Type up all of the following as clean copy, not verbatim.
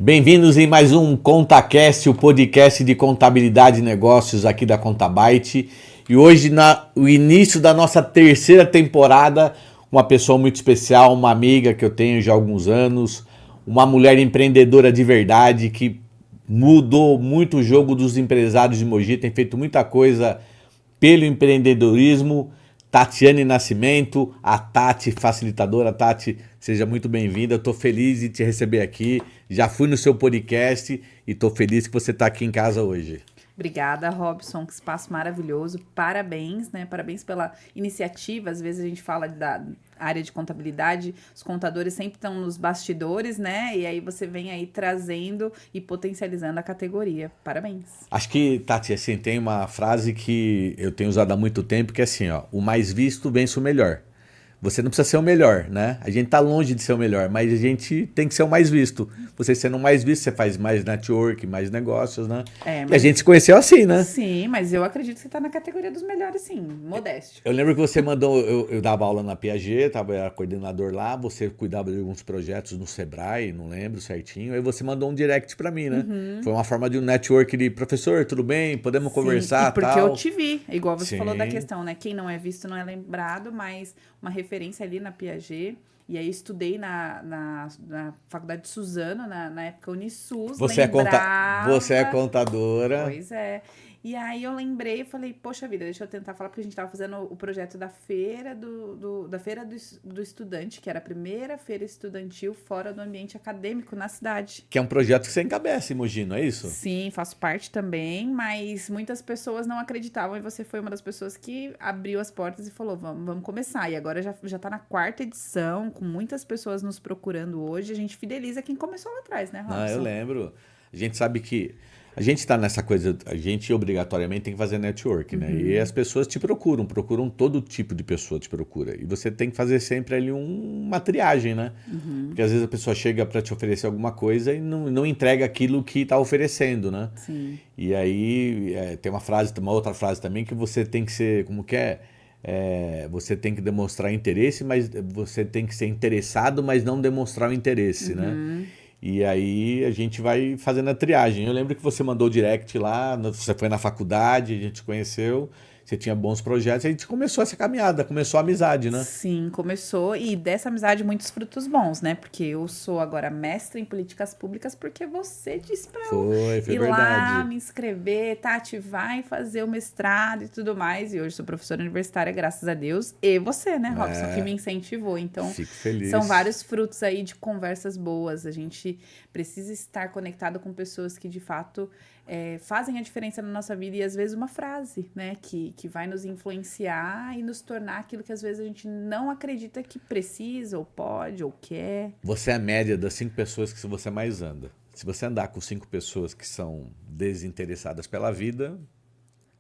Bem-vindos em mais um ContaCast, o podcast de contabilidade e negócios aqui da Contabyte. E hoje, no início da nossa terceira temporada, uma pessoa muito especial, uma amiga que eu tenho já há alguns anos, uma mulher empreendedora de verdade que mudou muito o jogo dos empresários de Mogi, tem feito muita coisa pelo empreendedorismo. Tatiane Nascimento, a Tati, facilitadora. Tati, seja muito bem-vinda. Estou feliz de te receber aqui. Já fui no seu podcast e estou feliz que você está aqui em casa hoje. Obrigada, Robson, que espaço maravilhoso. Parabéns, né? Parabéns pela iniciativa. Às vezes a gente fala da área de contabilidade, os contadores sempre estão nos bastidores, né? E aí você vem aí trazendo e potencializando a categoria. Parabéns. Acho que, Tati, assim, tem uma frase que eu tenho usado há muito tempo, que é assim, ó, o mais visto vence o melhor. Você não precisa ser o melhor, né? A gente tá longe de ser o melhor, mas a gente tem que ser o mais visto. Você sendo o mais visto, você faz mais network, mais negócios, né? E a gente se conheceu assim, né? Sim, mas eu acredito que você tá na categoria dos melhores, sim. Modéstia. Eu lembro que você mandou, eu dava aula na Piaget, era coordenador lá, você cuidava de alguns projetos no Sebrae, não lembro certinho, aí você mandou um direct pra mim, né? Foi uma forma de um network de, professor, tudo bem? Podemos conversar, e porque tal. eu te vi, igual você Sim. falou da questão, né? Quem não é visto não é lembrado, mas uma referência ali na Piaget. E aí estudei na faculdade de Suzano, na época Unisus, Você é contadora. Pois é. E aí eu lembrei e falei, poxa vida, deixa eu tentar falar, porque a gente estava fazendo o projeto da feira do estudante, que era a primeira feira estudantil fora do ambiente acadêmico na cidade. Que é um projeto que você encabeça, Mogi, não é isso? Sim, faço parte também, mas muitas pessoas não acreditavam e você foi uma das pessoas que abriu as portas e falou, vamos começar. E agora já tá na 4ª edição, com muitas pessoas nos procurando hoje. A gente fideliza quem começou lá atrás, né, Robson? Não, eu lembro. A gente sabe que a gente está nessa coisa, a gente obrigatoriamente tem que fazer network, né? E as pessoas te procuram todo tipo de pessoa te procura. E você tem que fazer sempre ali uma triagem, né? Porque às vezes a pessoa chega para te oferecer alguma coisa e não entrega aquilo que está oferecendo, né? Sim. E aí tem uma outra frase também que você tem que ser, como que é? Você tem que demonstrar interesse, mas você tem que ser interessado, mas não demonstrar o interesse, né? E aí a gente vai fazendo a triagem. Eu lembro que você mandou o direct lá, você foi na faculdade, a gente se conheceu, você tinha bons projetos, a gente começou essa caminhada, começou a amizade, né? Sim, começou. E dessa amizade muitos frutos bons, né? Porque eu sou agora mestra em políticas públicas porque você disse pra eu ir verdade. lá, me inscrever, Tati, vai fazer o mestrado e tudo mais. E hoje sou professora universitária, graças a Deus. E você, né, Robson, que me incentivou. Então, fico feliz. São vários frutos aí de conversas boas. A gente precisa estar conectado com pessoas que, de fato, fazem a diferença na nossa vida. E, às vezes, uma frase, né? Que vai nos influenciar e nos tornar aquilo que, às vezes, a gente não acredita que precisa, ou pode, ou quer. Você é a média das 5 pessoas que você mais anda. Se você andar com 5 pessoas que são desinteressadas pela vida,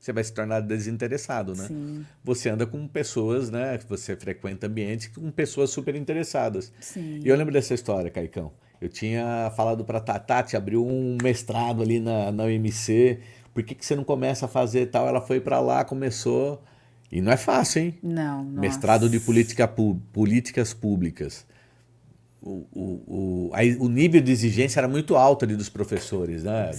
você vai se tornar desinteressado, né? Sim. Você anda com pessoas, né? Você frequenta ambientes com pessoas super interessadas. Sim. E eu lembro dessa história, Caicão. Eu tinha falado para Tati, abriu um mestrado ali na UMC. Por que você não começa a fazer tal? Ela foi para lá, começou. E não é fácil, hein? Não, nossa. Mestrado de políticas públicas. O nível de exigência era muito alto ali dos professores, né?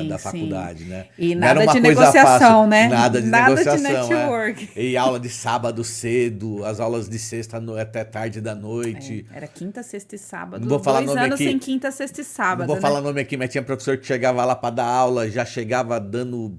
Da faculdade, né? E nada de negociação, né? Nada de negociação. De network. E aula de sábado cedo, as aulas de sexta até tarde da noite. Era quinta, sexta e sábado. Não vou falar 2 nome anos aqui. sem quinta, sexta e sábado. Não vou falar nome aqui, mas tinha professor que chegava lá para dar aula, já chegava dando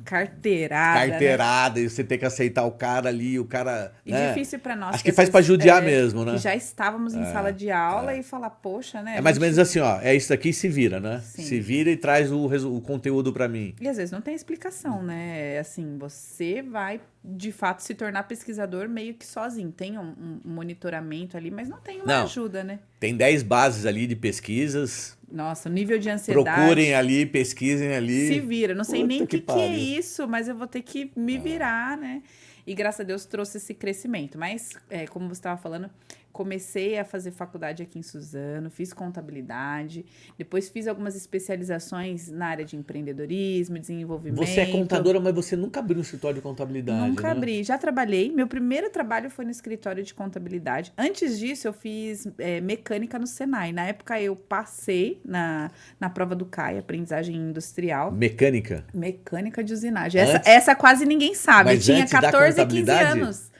carteirada, e você tem que aceitar o cara ali, o cara... E né? difícil para nós. Acho que faz para judiar mesmo, né? Que já estávamos em sala de aula e falar, poxa, né? É mais ou menos assim, ó, é isso aqui e se vira, né? Sim. Se vira e traz o conteúdo para mim. E às vezes não tem explicação, né? Assim, você vai, de fato, se tornar pesquisador meio que sozinho. Tem um monitoramento ali, mas não tem uma ajuda, né? Tem 10 bases ali de pesquisas. Nossa, o nível de ansiedade. Procurem ali, pesquisem ali. Se vira. Não sei nem o que é isso, mas eu vou ter que me virar, né? E graças a Deus trouxe esse crescimento. Mas, como você estava falando, comecei a fazer faculdade aqui em Suzano, fiz contabilidade, depois fiz algumas especializações na área de empreendedorismo, desenvolvimento. Você é contadora, mas você nunca abriu um escritório de contabilidade, Nunca né? abri. Já trabalhei. Meu primeiro trabalho foi no escritório de contabilidade. Antes disso, eu fiz mecânica no Senai. Na época, eu passei na prova do CAI, aprendizagem industrial. Mecânica? Mecânica de usinagem. Essa quase ninguém sabe. Mas Eu tinha antes da 14, 15 contabilidade? anos.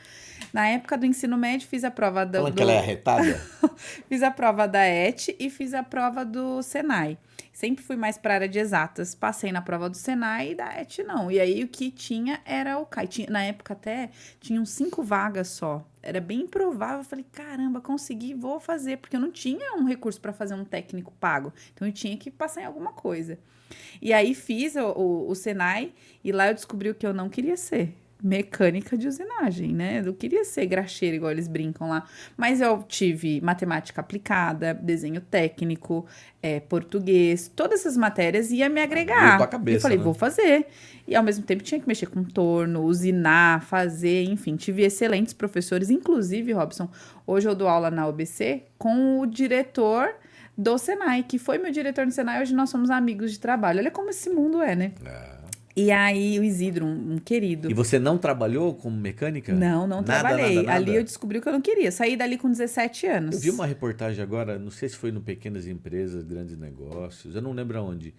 Na época do ensino médio, fiz a prova Falando que ela é arretada? Fiz a prova da ET e fiz a prova do Senai. Sempre fui mais para a área de exatas. Passei na prova do Senai e da ET não. E aí o que tinha era o CAI. Na época até tinham 5 vagas só. Era bem improvável. Eu falei, caramba, consegui, vou fazer. Porque eu não tinha um recurso para fazer um técnico pago. Então eu tinha que passar em alguma coisa. E aí fiz o Senai e lá eu descobri o que eu não queria ser. Mecânica de usinagem, né? Eu queria ser graxeira, igual eles brincam lá. Mas eu tive matemática aplicada, desenho técnico, português, todas essas matérias ia me agregar. Abriu tua cabeça, eu falei, né? vou fazer. E ao mesmo tempo tinha que mexer com torno, usinar, fazer, enfim. Tive excelentes professores, inclusive, Robson, hoje eu dou aula na UBC com o diretor do Senai, que foi meu diretor no Senai, hoje nós somos amigos de trabalho. Olha como esse mundo é, né? E aí, o Isidro, um querido. E você não trabalhou como mecânica? Não Nada, trabalhei. nada, nada? Ali eu descobri o que eu não queria. Saí dali com 17 anos. Eu vi uma reportagem agora, não sei se foi no Pequenas Empresas, Grandes Negócios, eu não lembro aonde,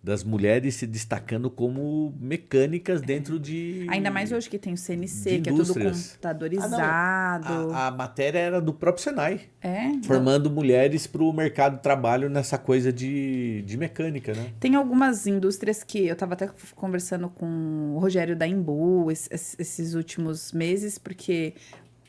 das mulheres se destacando como mecânicas dentro de... Ainda mais hoje que tem o CNC, de que é tudo indústrias. computadorizado. A matéria era do próprio Senai, É. formando mulheres para o mercado de trabalho nessa coisa de mecânica, né? Tem algumas indústrias que eu estava até conversando com o Rogério da Embu esses últimos meses, porque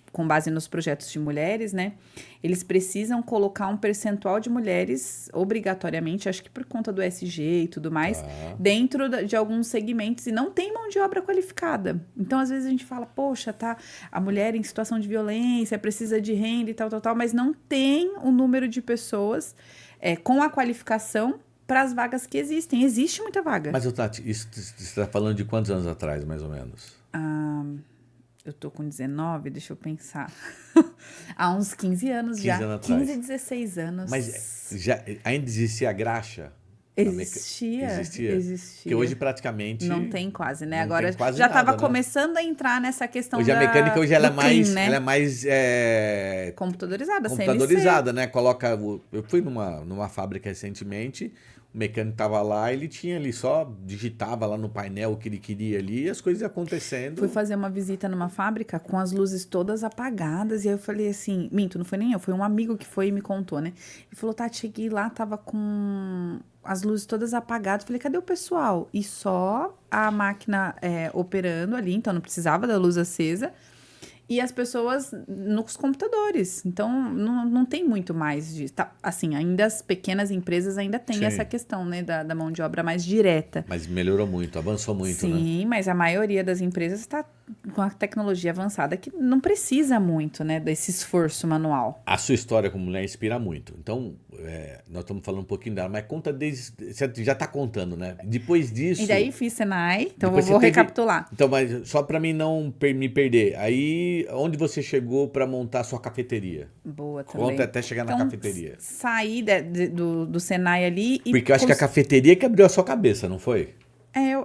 com base nos projetos de mulheres, né? Eles precisam colocar um percentual de mulheres, obrigatoriamente, acho que por conta do SG e tudo mais, dentro de alguns segmentos, e não tem mão de obra qualificada. Então, às vezes, a gente fala, poxa, tá, a mulher em situação de violência, precisa de renda e tal, mas não tem o número de pessoas com a qualificação para as vagas que existem. Existe muita vaga. Mas, Tati, isso você está falando de quantos anos atrás, mais ou menos? Eu tô com 19, deixa eu pensar. Há uns 15 anos 15 já. anos atrás. 15, 16 anos. Mas ainda existia a graxa? Existia. Porque hoje praticamente... Não tem quase, né? Não Agora tem quase já nada, estava né? começando a entrar nessa questão Hoje a mecânica hoje ela é do mais, clean, né? ela é mais Computadorizada, computadorizada, né? Eu fui numa fábrica recentemente, o mecânico estava lá, ele tinha ali só, digitava lá no painel o que ele queria ali, e as coisas iam acontecendo. Fui fazer uma visita numa fábrica com as luzes todas apagadas, e aí eu falei assim, minto, não foi nem eu, foi um amigo que foi e me contou, né? Ele falou, Tati, cheguei lá, tava com as luzes todas apagadas, falei, cadê o pessoal? E só a máquina operando ali, então não precisava da luz acesa, e as pessoas nos computadores. Então, não tem muito mais disso. Tá, assim, ainda as pequenas empresas ainda têm Sim. essa questão, né, da mão de obra mais direta. Mas melhorou muito, avançou muito, né? Sim, mas a maioria das empresas está com a tecnologia avançada que não precisa muito, né, desse esforço manual. A sua história como mulher inspira muito. Então, nós estamos falando um pouquinho dela, mas conta desde... Você já está contando, né? Depois disso... E daí fiz Senai, então depois vou você teve- recapitular. Então, mas só para mim não me perder. Aí, onde você chegou para montar a sua cafeteria? Boa também. Conta até chegar na Então, cafeteria. Saí do Senai ali e... Porque eu acho que a cafeteria que abriu a sua cabeça, não foi?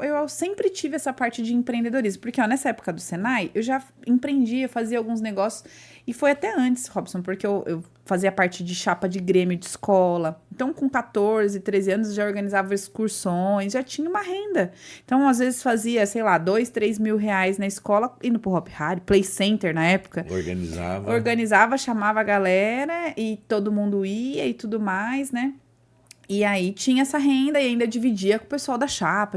Eu sempre tive essa parte de empreendedorismo, porque ó, nessa época do Senai, eu já empreendia, fazia alguns negócios, e foi até antes, Robson, porque eu fazia parte de chapa de grêmio de escola. Então, com 14, 13 anos, já organizava excursões, já tinha uma renda. Então, às vezes fazia, sei lá, 2, 3 mil reais na escola, indo pro Hop Hari, Play Center na época. Organizava, chamava a galera, e todo mundo ia e tudo mais, né? E aí tinha essa renda e ainda dividia com o pessoal da chapa,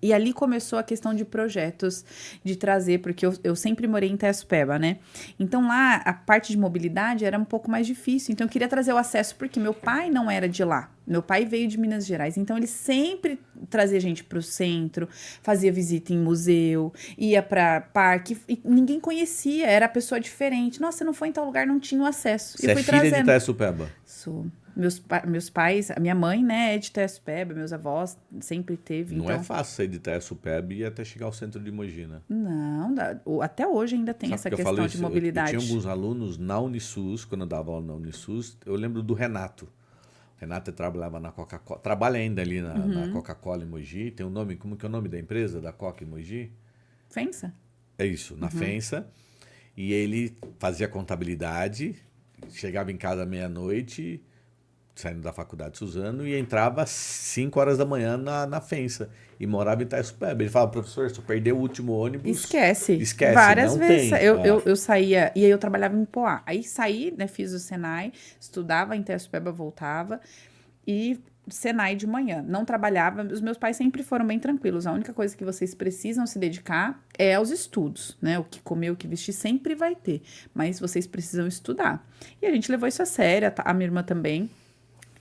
e ali começou a questão de projetos, de trazer, porque eu sempre morei em Itaiaçupeba, né? Então lá a parte de mobilidade era um pouco mais difícil, então eu queria trazer o acesso, porque meu pai não era de lá, meu pai veio de Minas Gerais, então ele sempre trazia gente pro centro, fazia visita em museu, ia pra parque, e ninguém conhecia, era pessoa diferente. Nossa, você não foi em tal lugar, não tinha o acesso. Você é filha de Itaiaçupeba? Sou. Meus pais, a minha mãe, né, é de Itaiaçupeba, meus avós sempre teve, Não então... é fácil sair de Itaiaçupeba e ir até chegar ao centro de Mogi, né? Não, até hoje ainda tem Sabe essa por que eu falo questão de isso? Eu mobilidade. tinha alguns alunos na Unisus, quando eu dava aula na Unisus, eu lembro do Renato. O Renato trabalhava na Coca-Cola, trabalha ainda ali na Coca-Cola em Mogi. Tem um nome, como que é o nome da empresa da Coca em Mogi? Fensa? É isso, na Fensa. E ele fazia contabilidade, chegava em casa meia-noite, saindo da faculdade Suzano, e entrava às 5 horas da manhã na Fensa. E morava em Itaiaçupeba. Ele falava, professor, se eu perder o último ônibus... Esquece. Esquece, Várias não vezes. tem. Eu saía, e aí eu trabalhava em Poá. Aí saí, né, fiz o Senai, estudava em Itaiaçupeba, voltava, e Senai de manhã. Não trabalhava, os meus pais sempre foram bem tranquilos. A única coisa que vocês precisam se dedicar é aos estudos, né? O que comer, o que vestir, sempre vai ter. Mas vocês precisam estudar. E a gente levou isso a sério, a minha irmã também.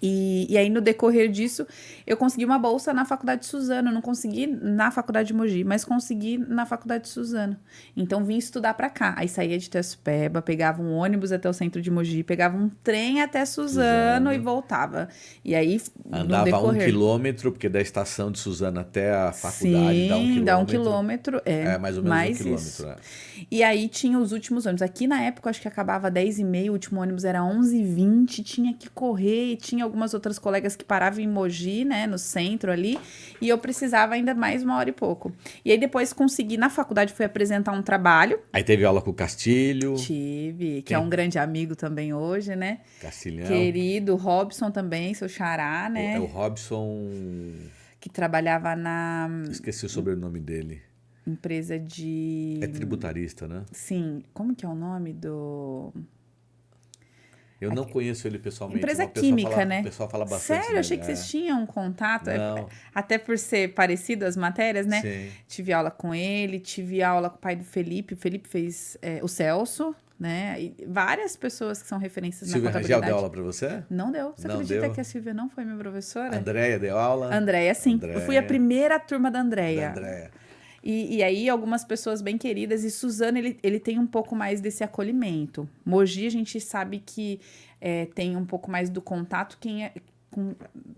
E aí, no decorrer disso, eu consegui uma bolsa na Faculdade de Suzano. Eu não consegui na Faculdade de Mogi, mas consegui na Faculdade de Suzano. Então, vim estudar pra cá. Aí, saía de Itaiaçupeba, pegava um ônibus até o centro de Mogi, pegava um trem até Suzano e voltava. E aí, Andava no decorrer... 1 quilômetro, porque da estação de Suzano até a faculdade Sim, dá 1 quilômetro. dá 1 quilômetro. É mais ou menos mais 1 quilômetro. isso. É. E aí tinha os últimos ônibus. Aqui na época, acho que acabava 10h30, o último ônibus era 11h20, tinha que correr, e tinha algumas outras colegas que paravam em Mogi, né, no centro ali, e eu precisava ainda mais 1 hora e pouco. E aí depois consegui, na faculdade, fui apresentar um trabalho. Aí teve aula com o Castilho. Tive, que é um grande amigo também hoje, né? Castilhão. Querido, Robson também, seu xará, né? O Robson... Que trabalhava na Esqueci o sobrenome dele. empresa de... É tributarista, né? Sim, como que é o nome do... Eu não conheço ele pessoalmente. Empresa Uma pessoa química, fala, né? O pessoal fala bastante. Sério, achei que vocês tinham um contato. Não. Até por ser parecido as matérias, né? Sim. Tive aula com ele, tive aula com o pai do Felipe. O Felipe fez o Celso, né? E várias pessoas que são referências Silvia na Rangel contabilidade. deu aula pra você? Não deu. Você Não acredita deu? que a Silvia não foi minha professora? Andréia deu aula? Andréia, sim. Eu fui a primeira turma da Andréia. Andréia. E aí, algumas pessoas bem queridas. E Suzano, ele tem um pouco mais desse acolhimento. Mogi, a gente sabe que tem um pouco mais do contato.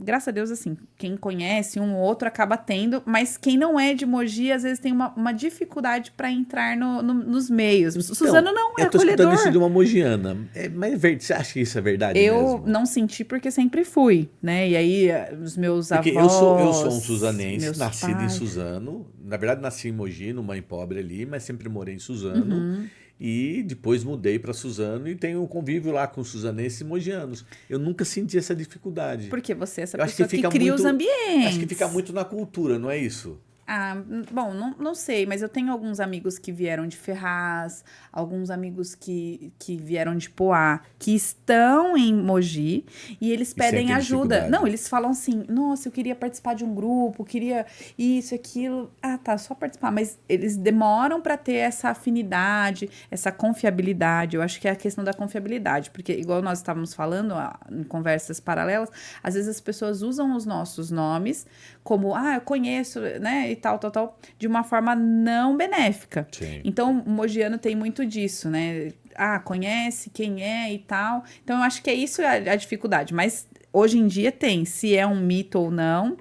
Graças a Deus, assim, quem conhece um ou outro acaba tendo. Mas quem não é de Mogi, às vezes tem uma dificuldade para entrar nos meios. Então, Suzano não é eu tô escutando acolhedor. isso de uma mogiana. Mas você acha que isso é verdade Eu mesmo? não senti porque sempre fui, né? E aí, os meus Porque avós... eu sou um suzanense, meus nascido em pais. Suzano. Na verdade, nasci em Mogi, numa mãe pobre ali, mas sempre morei em Suzano. Uhum. E depois mudei para Suzano e tenho um convívio lá com suzanenses e mogianos. Eu nunca senti essa dificuldade. Porque você é essa Eu acho pessoa que fica cria muito- os ambientes. Acho que fica muito na cultura, não é isso? Ah, bom, não sei, mas eu tenho alguns amigos que vieram de Ferraz, alguns amigos que vieram de Poá, que estão em Mogi e eles pedem sentem ajuda. dificuldade. Não, eles falam assim, nossa, eu queria participar de um grupo, queria isso, aquilo. Ah, tá, só participar. Mas eles demoram para ter essa afinidade, essa confiabilidade. Eu acho que é a questão da confiabilidade, porque igual nós estávamos falando em conversas paralelas, às vezes as pessoas usam os nossos nomes como, eu conheço, né, e tal, de uma forma não benéfica. Sim. Então, o mogiano tem muito disso, né? Conhece quem é e tal. Então, eu acho que é isso a dificuldade. Mas, hoje em dia tem, se é um mito ou não.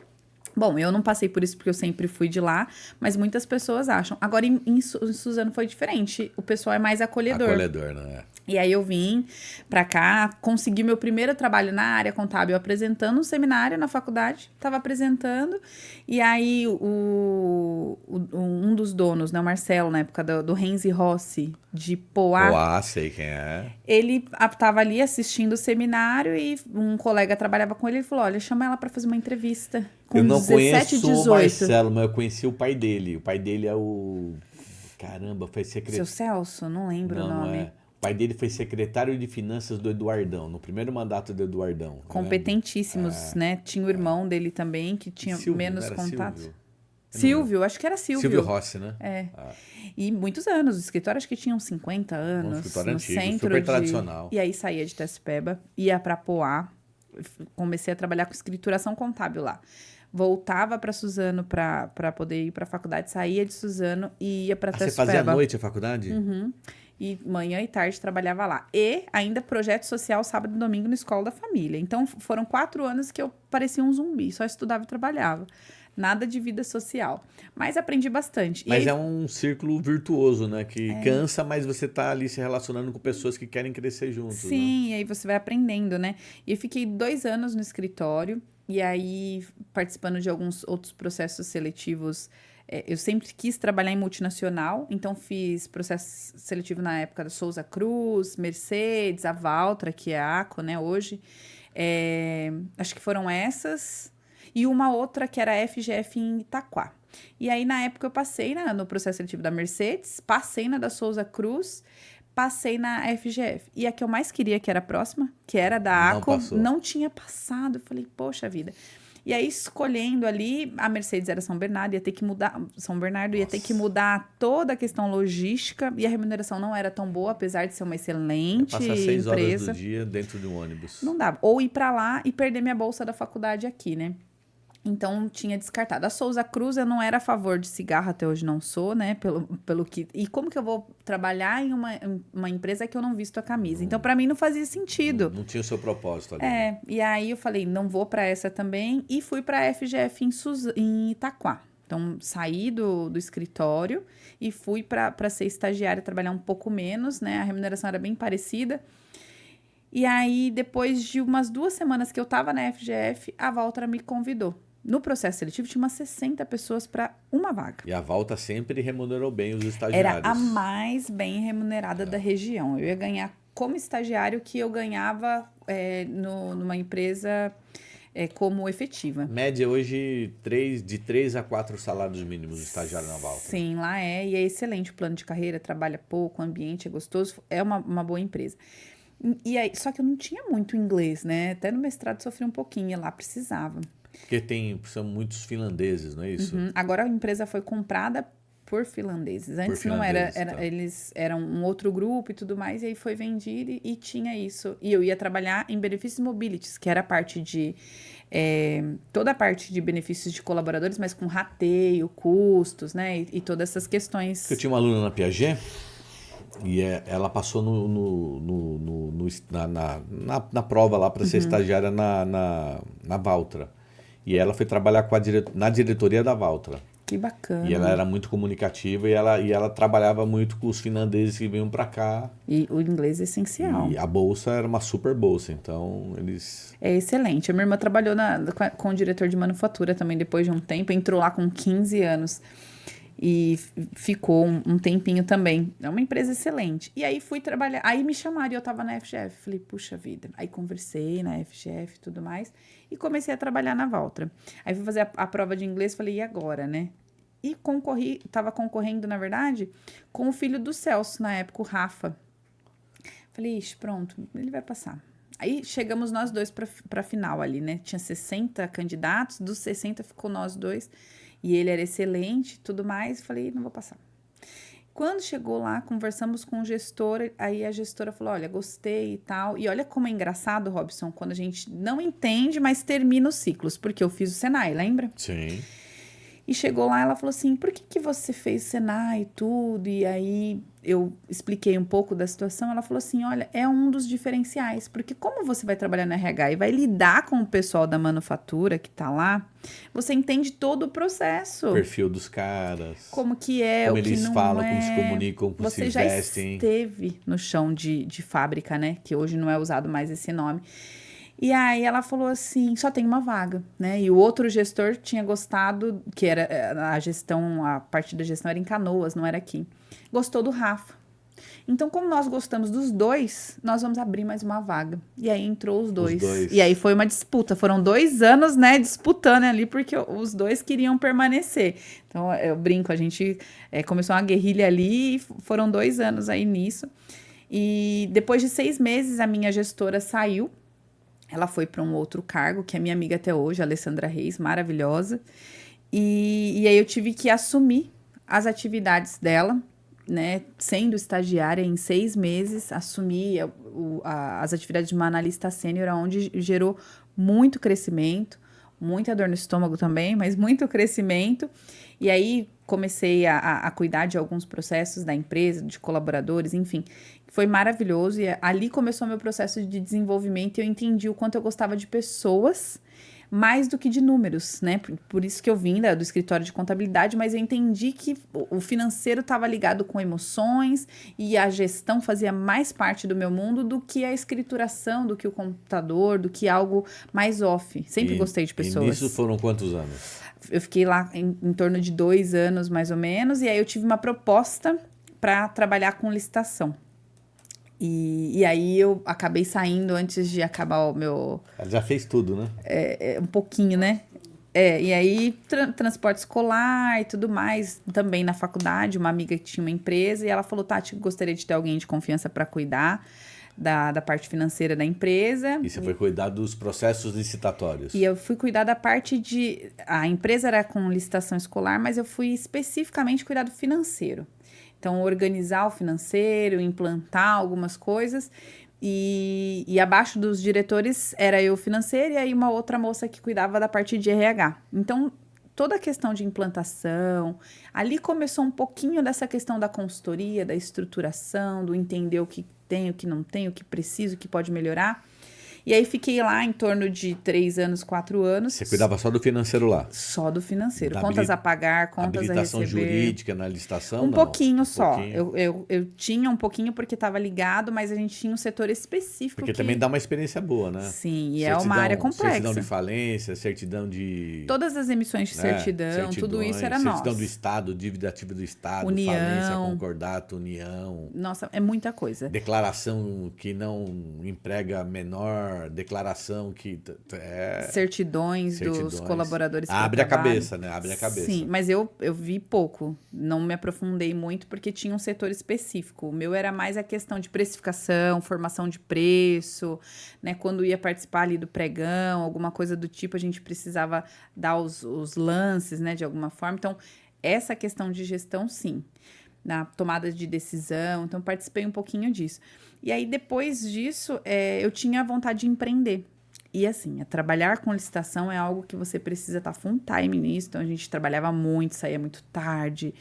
Bom, eu não passei por isso porque eu sempre fui de lá, mas muitas pessoas acham. Agora, em Suzano foi diferente. O pessoal é mais acolhedor. Acolhedor, não é? E aí eu vim pra cá, consegui meu primeiro trabalho na área contábil, apresentando um seminário na faculdade, estava apresentando, e aí um dos donos, né, o Marcelo, na época do Renzi Rossi, de Poá, Sei quem é. ele estava ali assistindo o seminário e um colega trabalhava com ele e falou, olha, chama ela para fazer uma entrevista. Com Eu não 17, conheço o 18. Marcelo, mas eu conheci o pai dele. O pai dele é o... Caramba, foi secretário... Seu Celso? Não lembro o nome. Não é. O pai dele foi secretário de finanças do Eduardão, no primeiro mandato do Eduardão. Competentíssimos, né? Tinha o irmão dele também, que tinha Silvio, menos não era contato. Silvio? Acho que era Silvio. Silvio Rossi, né? E muitos anos. O escritório acho que tinha uns 50 anos. escritório no antigo, centro super tradicional. E aí saía de Itaiaçupeba, ia para Poá. Comecei a trabalhar com escrituração contábil lá. Voltava para Suzano para poder ir para a faculdade, saía de Suzano e ia para Itaiaçupeba. Você fazia à noite a faculdade? Uhum. e manhã e tarde trabalhava lá. E ainda projeto social sábado e domingo na escola da família. Então, foram 4 anos que eu parecia um zumbi, só estudava e trabalhava. Nada de vida social. Mas aprendi bastante. Mas e aí, é um círculo virtuoso, né? Que cansa, mas você tá ali se relacionando com pessoas que querem crescer juntos, né? sim, e aí você vai aprendendo, né? E eu fiquei 2 anos no escritório, e aí participando de alguns outros processos seletivos. Eu sempre quis trabalhar em multinacional, então fiz processo seletivo na época da Souza Cruz, Mercedes, a Valtra, que é a ACO, né, hoje. Acho que foram essas. E uma outra que era a FGF em Itaquá. E aí, na época, eu passei no processo seletivo da Mercedes, passei na da Souza Cruz, passei na FGF. E a que eu mais queria, que era a próxima, que era da Não ACO, passou. não tinha passado. Eu falei, poxa vida. E aí, escolhendo ali, a Mercedes era São Bernardo, ia ter que mudar. São Bernardo ia ter que mudar toda a questão logística, e a remuneração não era tão boa, apesar de ser uma excelente Passar 6 horas empresa. do dia dentro de um ônibus. Não dava. Ou ir pra lá e perder minha bolsa da faculdade aqui, né? Então, tinha descartado. A Souza Cruz, eu não era a favor de cigarro, até hoje não sou, né? Pelo que... E como que eu vou trabalhar em uma empresa que eu não visto a camisa? Então, para mim, não fazia sentido. Não tinha o seu propósito ali. Né? E aí eu falei, não vou para essa também. E fui para a FGF em Itaquá. Então, saí do escritório e fui para ser estagiária, trabalhar um pouco menos, né? A remuneração era bem parecida. E aí, depois de umas 2 semanas que eu estava na FGF, a Valtra me convidou. No processo seletivo, tinha umas 60 pessoas para uma vaga. E a Valtra sempre remunerou bem os estagiários. Era a mais bem remunerada da região. Eu ia ganhar como estagiário que eu ganhava numa empresa como efetiva. Média hoje, de 3 a 4 salários mínimos do estagiário na Valtra. Sim, lá e é excelente o plano de carreira, trabalha pouco, o ambiente é gostoso, é uma boa empresa. E aí, só que eu não tinha muito inglês, né? Até no mestrado sofri um pouquinho, lá precisava. Porque são muitos finlandeses, não é isso? Agora a empresa foi comprada por finlandeses. Antes não era, tá. Eles eram um outro grupo e tudo mais, e aí foi vendido e tinha isso. E eu ia trabalhar em benefícios mobilities, que era a parte de... toda a parte de benefícios de colaboradores, mas com rateio, custos, né? E todas essas questões. Eu tinha uma aluna na Piaget e ela passou na prova lá para ser estagiária na Valtra. E ela foi trabalhar na diretoria da Valtra. Que bacana. E ela era muito comunicativa e ela trabalhava muito com os finlandeses que vinham para cá. E o inglês é essencial. E a bolsa era uma super bolsa, então eles... É excelente. A minha irmã trabalhou com o diretor de manufatura também depois de um tempo, entrou lá com 15 anos. E ficou um tempinho também. É uma empresa excelente. E aí fui trabalhar. Aí me chamaram e eu tava na FGF. Falei, puxa vida. Aí conversei na FGF e tudo mais. E comecei a trabalhar na Valtra. Aí fui fazer a prova de inglês. Falei, e agora, né? E tava concorrendo, na verdade, com o filho do Celso, na época, o Rafa. Falei, ixi, pronto, ele vai passar. Aí chegamos nós dois pra final ali, né? Tinha 60 candidatos. Dos 60 ficou nós dois. E ele era excelente, tudo mais. Falei, não vou passar. Quando chegou lá, conversamos com o gestor. Aí a gestora falou, olha, gostei e tal. E olha como é engraçado, Robson, quando a gente não entende, mas termina os ciclos. Porque eu fiz o Senai, lembra? Sim. E chegou lá, ela falou assim, por que você fez Senai e tudo? E aí eu expliquei um pouco da situação. Ela falou assim, olha, é um dos diferenciais. Porque como você vai trabalhar no RH e vai lidar com o pessoal da manufatura que tá lá, você entende todo o processo. O perfil dos caras. Como que é, como o que eles não falam, é. como se comunicam, como você se já vestem. esteve no chão de fábrica, né? Que hoje não é usado mais esse nome. E aí ela falou assim, só tem uma vaga, né? E o outro gestor tinha gostado, que era a parte da gestão era em Canoas, não era aqui. Gostou do Rafa. Então, como nós gostamos dos dois, nós vamos abrir mais uma vaga. E aí entrou os dois. E aí foi uma disputa. Foram 2 anos, né, disputando ali, porque os dois queriam permanecer. Então, eu brinco, a gente começou uma guerrilha ali e foram 2 anos aí nisso. E depois de 6 meses, a minha gestora saiu. Ela foi para um outro cargo, que é minha amiga até hoje, a Alessandra Reis, maravilhosa. E aí eu tive que assumir as atividades dela, né? Sendo estagiária em 6 meses, assumi as atividades de uma analista sênior, onde gerou muito crescimento, muita dor no estômago também, mas muito crescimento. E aí comecei a cuidar de alguns processos da empresa, de colaboradores, enfim. Foi maravilhoso e ali começou o meu processo de desenvolvimento e eu entendi o quanto eu gostava de pessoas mais do que de números, né? Por isso que eu vim do escritório de contabilidade, mas eu entendi que o financeiro estava ligado com emoções e a gestão fazia mais parte do meu mundo do que a escrituração, do que o computador, do que algo mais off. Sempre gostei de pessoas. E nisso foram quantos anos? Eu fiquei lá em torno de 2 anos, mais ou menos, e aí eu tive uma proposta para trabalhar com licitação. E aí eu acabei saindo antes de acabar o meu... Ela já fez tudo, né? Um pouquinho, né? E aí transporte escolar e tudo mais. Também na faculdade, uma amiga que tinha uma empresa e ela falou, Tati, gostaria de ter alguém de confiança para cuidar da parte financeira da empresa. E você foi cuidar dos processos licitatórios. E eu fui cuidar da parte de... A empresa era com licitação escolar, mas eu fui especificamente cuidar do financeiro. Então, organizar o financeiro, implantar algumas coisas. E abaixo dos diretores era eu financeiro e aí uma outra moça que cuidava da parte de RH. Então, toda a questão de implantação, ali começou um pouquinho dessa questão da consultoria, da estruturação, do entender o que tem, o que não tem, o que precisa, o que pode melhorar. E aí fiquei lá em torno de 3 anos, 4 anos. Você cuidava só do financeiro lá? Só do financeiro. Contas a pagar, contas a receber. Habilitação jurídica na licitação? Um pouquinho só. Eu tinha um pouquinho porque estava ligado, mas a gente tinha um setor específico. Porque também dá uma experiência boa, né? Sim, e é uma área complexa. Certidão de falência, certidão de... Todas as emissões de certidão, tudo isso era nosso. Certidão do Estado, dívida ativa do Estado, União, falência, concordato, união. Nossa, é muita coisa. Declaração que não emprega menor, declaração que... Certidões dos colaboradores que abre a cabeça, né? Abre a cabeça. Sim, mas eu vi pouco. Não me aprofundei muito porque tinha um setor específico. O meu era mais a questão de precificação, formação de preço, né? Quando ia participar ali do pregão, alguma coisa do tipo, a gente precisava dar os lances, né? De alguma forma. Então, essa questão de gestão, sim. Na tomada de decisão. Então, participei um pouquinho disso. E aí, depois disso, eu tinha vontade de empreender. E assim, trabalhar com licitação é algo que você precisa estar full time nisso. Então, a gente trabalhava muito, saía muito tarde.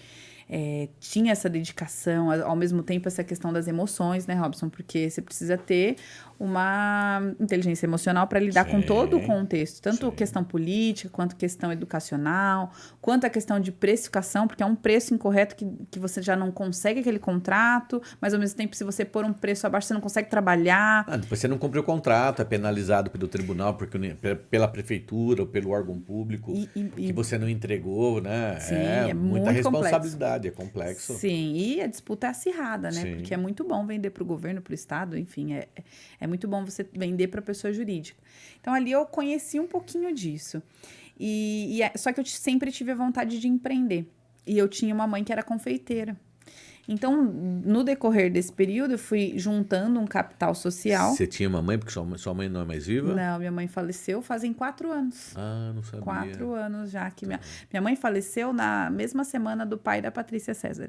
Tinha essa dedicação, ao mesmo tempo essa questão das emoções, né, Robson? Porque você precisa ter uma inteligência emocional para lidar com todo o contexto, tanto a questão política, quanto a questão educacional, quanto a questão de precificação, porque é um preço incorreto que você já não consegue aquele contrato, mas ao mesmo tempo, se você pôr um preço abaixo, você não consegue trabalhar. Depois você não cumpriu o contrato, é penalizado pelo tribunal, pela prefeitura ou pelo órgão público, que você não entregou, né? Sim, é muita responsabilidade, complexo. É complexo. Sim, e a disputa é acirrada, né? Sim. Porque é muito bom vender para o governo, para o Estado, enfim, é muito bom você vender para a pessoa jurídica. Então, ali eu conheci um pouquinho disso. Só que eu sempre tive a vontade de empreender. E eu tinha uma mãe que era confeiteira. Então, no decorrer desse período, eu fui juntando um capital social. Você tinha uma mãe, porque sua mãe não é mais viva? Não, minha mãe faleceu fazem 4 anos. Não sabia. 4 anos já. Que minha mãe faleceu na mesma semana do pai da Patrícia César.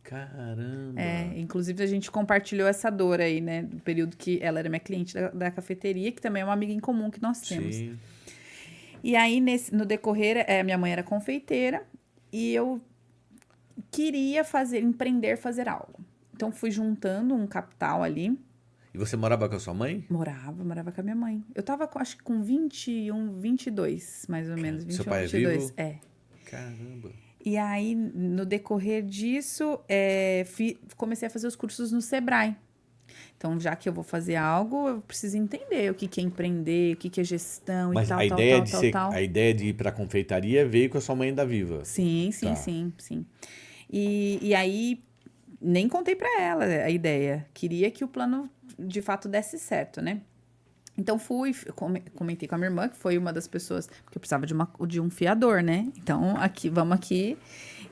Caramba! Inclusive a gente compartilhou essa dor aí, né? Do período que ela era minha cliente da cafeteria, que também é uma amiga em comum que nós temos. Sim. E aí, no decorrer, minha mãe era confeiteira e eu queria empreender, fazer algo. Então, fui juntando um capital ali. E você morava com a sua mãe? Morava com a minha mãe. Eu tava, acho que com 21, 22, mais ou menos. 21, seu pai 22. É vivo? Caramba! E aí, no decorrer disso, comecei a fazer os cursos no Sebrae. Então, já que eu vou fazer algo, eu preciso entender o que é empreender, o que é gestão e tal, tal. A ideia de ir para a confeitaria veio com a sua mãe ainda viva? Sim. E aí, nem contei para ela a ideia. Queria que o plano, de fato, desse certo, né? Então, comentei com a minha irmã, que foi uma das pessoas... Porque eu precisava de um fiador, né? Então, vamos aqui.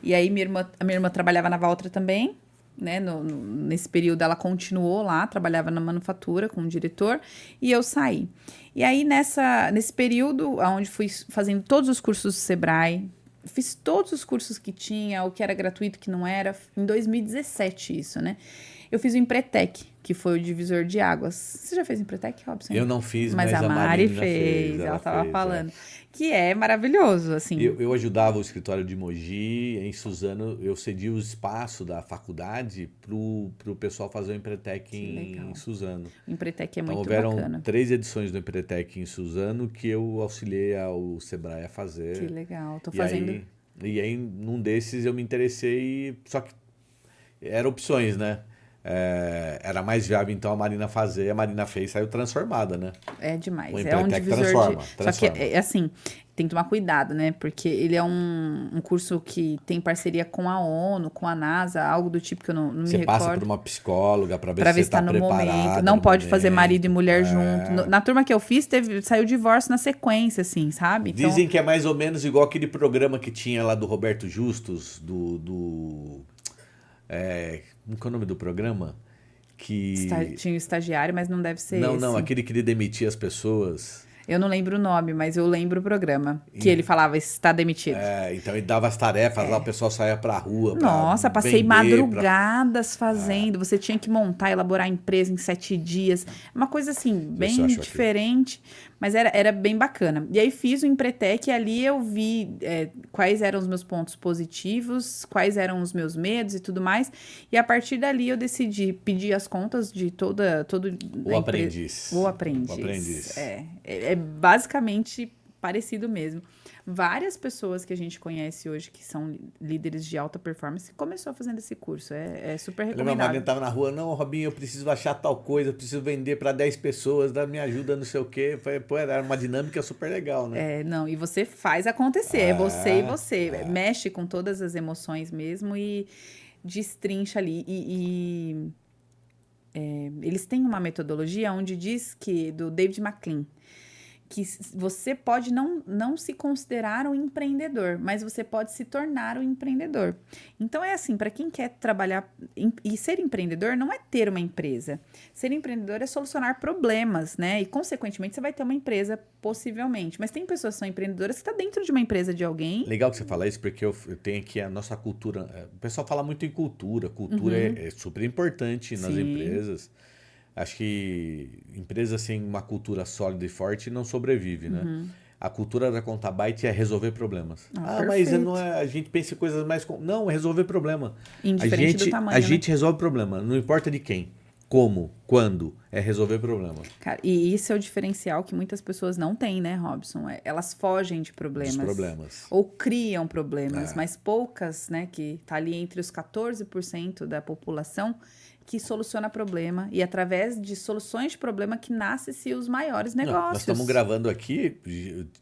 E aí, a minha irmã trabalhava na Valtra também, né? Nesse período, ela continuou lá, trabalhava na manufatura com o diretor. E eu saí. E aí, nesse período, onde fui fazendo todos os cursos do Sebrae, fiz todos os cursos que tinha, o que era gratuito, o que não era. Em 2017, isso, né? Eu fiz o Empretec, que foi o divisor de águas. Você já fez Empretec, Robson? Eu não fiz, mas mas a Mari Marina fez. Ela tava fez, falando. Que é maravilhoso, assim. Eu ajudava o escritório de Mogi, em Suzano, eu cedi o espaço da faculdade pro pessoal fazer o Empretec em Suzano. O Empretec é Então, muito houveram bacana. 3 edições do Empretec em Suzano que eu auxiliei ao Sebrae a fazer. Que legal. Tô E fazendo... aí, num desses, eu me interessei, só que eram opções, né? Era mais viável, então, a Marina fazer. A Marina fez, saiu transformada, né? É demais. O É um Empretec divisor transforma. Só que, assim, tem que tomar cuidado, né? Porque ele é um curso que tem parceria com a ONU, com a NASA, algo do tipo que eu não me recordo. Você passa por uma psicóloga para ver pra se ver você se tá está no preparado. momento. Não pode fazer marido e mulher É. junto. Na turma que eu fiz, saiu divórcio na sequência, assim, sabe? Então, Dizem que é mais ou menos igual aquele programa que tinha lá do Roberto Justus, como que é o nome do programa? tinha o estagiário, mas não deve ser Não, esse. não, aquele que ele demitia as pessoas. Eu não lembro o nome, mas eu lembro o programa. Que ele falava, está demitido. Então ele dava as tarefas lá, o pessoal saía pra rua. Nossa, pra passei vender, madrugadas fazendo. Você tinha que montar, elaborar a empresa em 7 dias. Uma coisa assim, bem diferente, mas era bem bacana. E aí fiz o Empretec e ali eu vi quais eram os meus pontos positivos, quais eram os meus medos e tudo mais. E a partir dali eu decidi pedir as contas de todo O aprendiz. O aprendiz. É basicamente parecido mesmo. Várias pessoas que a gente conhece hoje que são líderes de alta performance começou fazendo esse curso. É super recomendado. Minha mãe estava na rua, não, Robinho, eu preciso achar tal coisa, eu preciso vender para 10 pessoas, me ajuda, não sei o quê. Pô, era uma dinâmica super legal, né? Não, e você faz acontecer, é você e você. Mexe com todas as emoções mesmo e destrincha ali. Eles têm uma metodologia onde diz que, do David McLean, que você pode não se considerar um empreendedor, mas você pode se tornar um empreendedor. Então, é assim, para quem quer trabalhar e ser empreendedor não é ter uma empresa. Ser empreendedor é solucionar problemas, né? E, consequentemente, você vai ter uma empresa, possivelmente. Mas tem pessoas que são empreendedoras que estão dentro de uma empresa de alguém. Legal que você fala isso, porque eu tenho aqui a nossa cultura. O pessoal fala muito em cultura. Cultura é super importante nas empresas. Acho que empresa sem uma cultura sólida e forte não sobrevive, né? A cultura da Contabyte é resolver problemas. Mas não é, a gente pensa em coisas mais... Não, é resolver problema. Indiferente do tamanho, a gente resolve problema, não importa de quem, como, quando, é resolver problema. Cara, e isso é o diferencial que muitas pessoas não têm, né, Robson? Elas fogem de problemas. Dos problemas. Ou criam problemas, mas poucas, né, que tá ali entre os 14% da população que soluciona problema. E através de soluções de problema que nascem-se os maiores negócios. Nós estamos gravando aqui,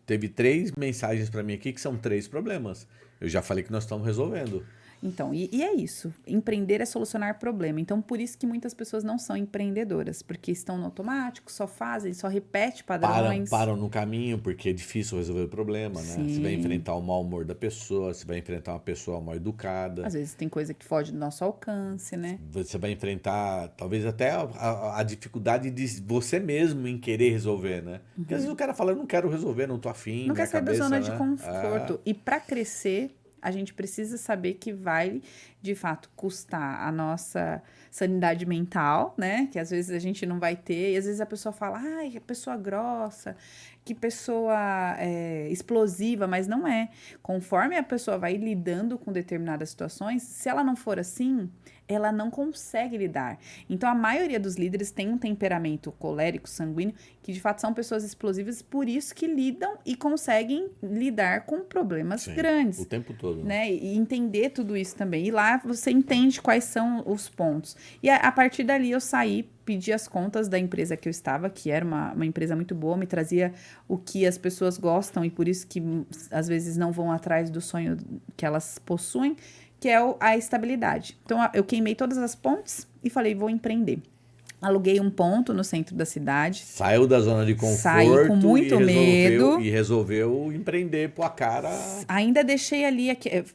teve 3 mensagens para mim aqui que são 3 problemas. Eu já falei que nós estamos resolvendo. Então, e é isso. Empreender é solucionar problema. Então, por isso que muitas pessoas não são empreendedoras. Porque estão no automático, só fazem, só repetem padrões. Param no caminho, porque é difícil resolver o problema, né? Você vai enfrentar o mau humor da pessoa, você vai enfrentar uma pessoa mal educada. Às vezes tem coisa que foge do nosso alcance, né? Você vai enfrentar, talvez, até a dificuldade de você mesmo em querer resolver, né? Porque às vezes o cara fala, eu não quero resolver, não tô afim, não quer sair da zona de né? conforto. E para crescer, a gente precisa saber que vai, de fato, custar a nossa sanidade mental, né? Que às vezes a gente não vai ter. E às vezes a pessoa fala, ai, que pessoa grossa, que pessoa explosiva, mas não é. Conforme a pessoa vai lidando com determinadas situações, se ela não for assim, ela não consegue lidar. Então, a maioria dos líderes tem um temperamento colérico, sanguíneo, que de fato são pessoas explosivas, por isso que lidam e conseguem lidar com problemas grandes. O tempo todo. Né? E entender tudo isso também. E lá você entende quais são os pontos. E a partir dali eu saí, pedi as contas da empresa que eu estava, que era uma empresa muito boa, me trazia o que as pessoas gostam e por isso que às vezes não vão atrás do sonho que elas possuem, que é a estabilidade. Então, eu queimei todas as pontes e falei, vou empreender. Aluguei um ponto no centro da cidade. Saiu da zona de conforto. Saí com muito medo. E resolveu empreender por a cara. Ainda deixei ali...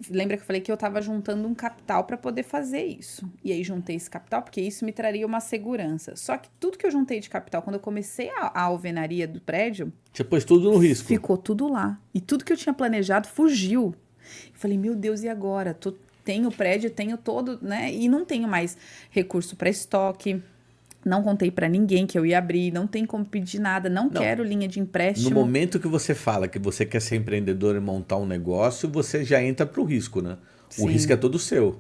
Lembra que eu falei que eu estava juntando um capital para poder fazer isso. E aí, juntei esse capital porque isso me traria uma segurança. Só que tudo que eu juntei de capital, quando eu comecei a alvenaria do prédio... Você pôs tudo no risco. Ficou tudo lá. E tudo que eu tinha planejado fugiu. Eu falei, meu Deus, e agora? Tenho prédio, tenho todo, né? E não tenho mais recurso para estoque. Não contei pra ninguém que eu ia abrir, não tem como pedir nada, não quero linha de No empréstimo. momento que você fala que você quer ser empreendedor e montar um negócio, você já entra pro risco, né? O Sim. risco é todo seu.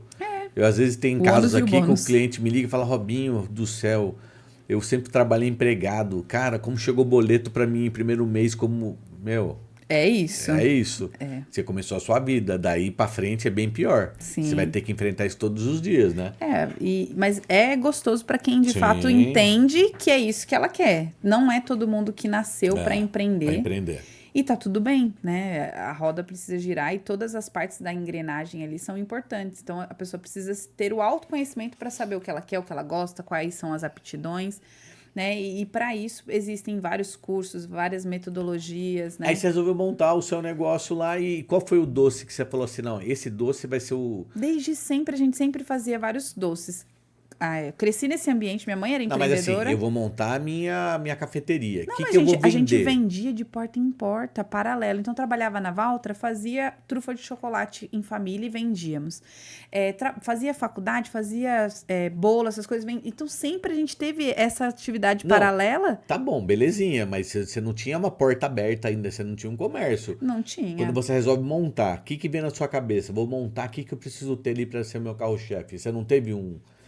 Eu, às vezes, tenho O casos ônus e o aqui que o bônus. cliente me liga e fala, Robinho do céu, eu sempre trabalhei empregado. Cara, como chegou boleto pra mim em primeiro mês, como... Meu, É isso. é isso. Você começou a sua vida, daí pra frente é bem pior. Sim. Você vai ter que enfrentar isso todos os dias, né? Mas é gostoso pra quem de Sim. fato entende que é isso que ela quer. Não é todo mundo que nasceu pra empreender. Pra empreender. E tá tudo bem, né? A roda precisa girar e todas as partes da engrenagem ali são importantes. Então, a pessoa precisa ter o autoconhecimento para saber o que ela quer, o que ela gosta, quais são as aptidões, né? E para isso existem vários cursos, várias metodologias, né? Aí você resolveu montar o seu negócio lá e qual foi o doce que você falou assim, não, esse doce vai ser o... Desde sempre, a gente sempre fazia vários doces. Eu cresci nesse ambiente, minha mãe era Não, mas assim, empreendedora. eu vou montar a minha cafeteria. O que Mas eu vou vender? a gente vendia de porta em porta, paralelo. Então, trabalhava na Valtra, fazia trufa de chocolate em família e vendíamos. Fazia faculdade, fazia bolo, essas coisas. Então, sempre a gente teve essa atividade paralela. Tá bom, belezinha, mas você não tinha uma porta aberta ainda, você não tinha um comércio. Não tinha. Quando você resolve montar, o que vem na sua cabeça? Vou montar, o que eu preciso ter ali para ser meu carro-chefe? Você não teve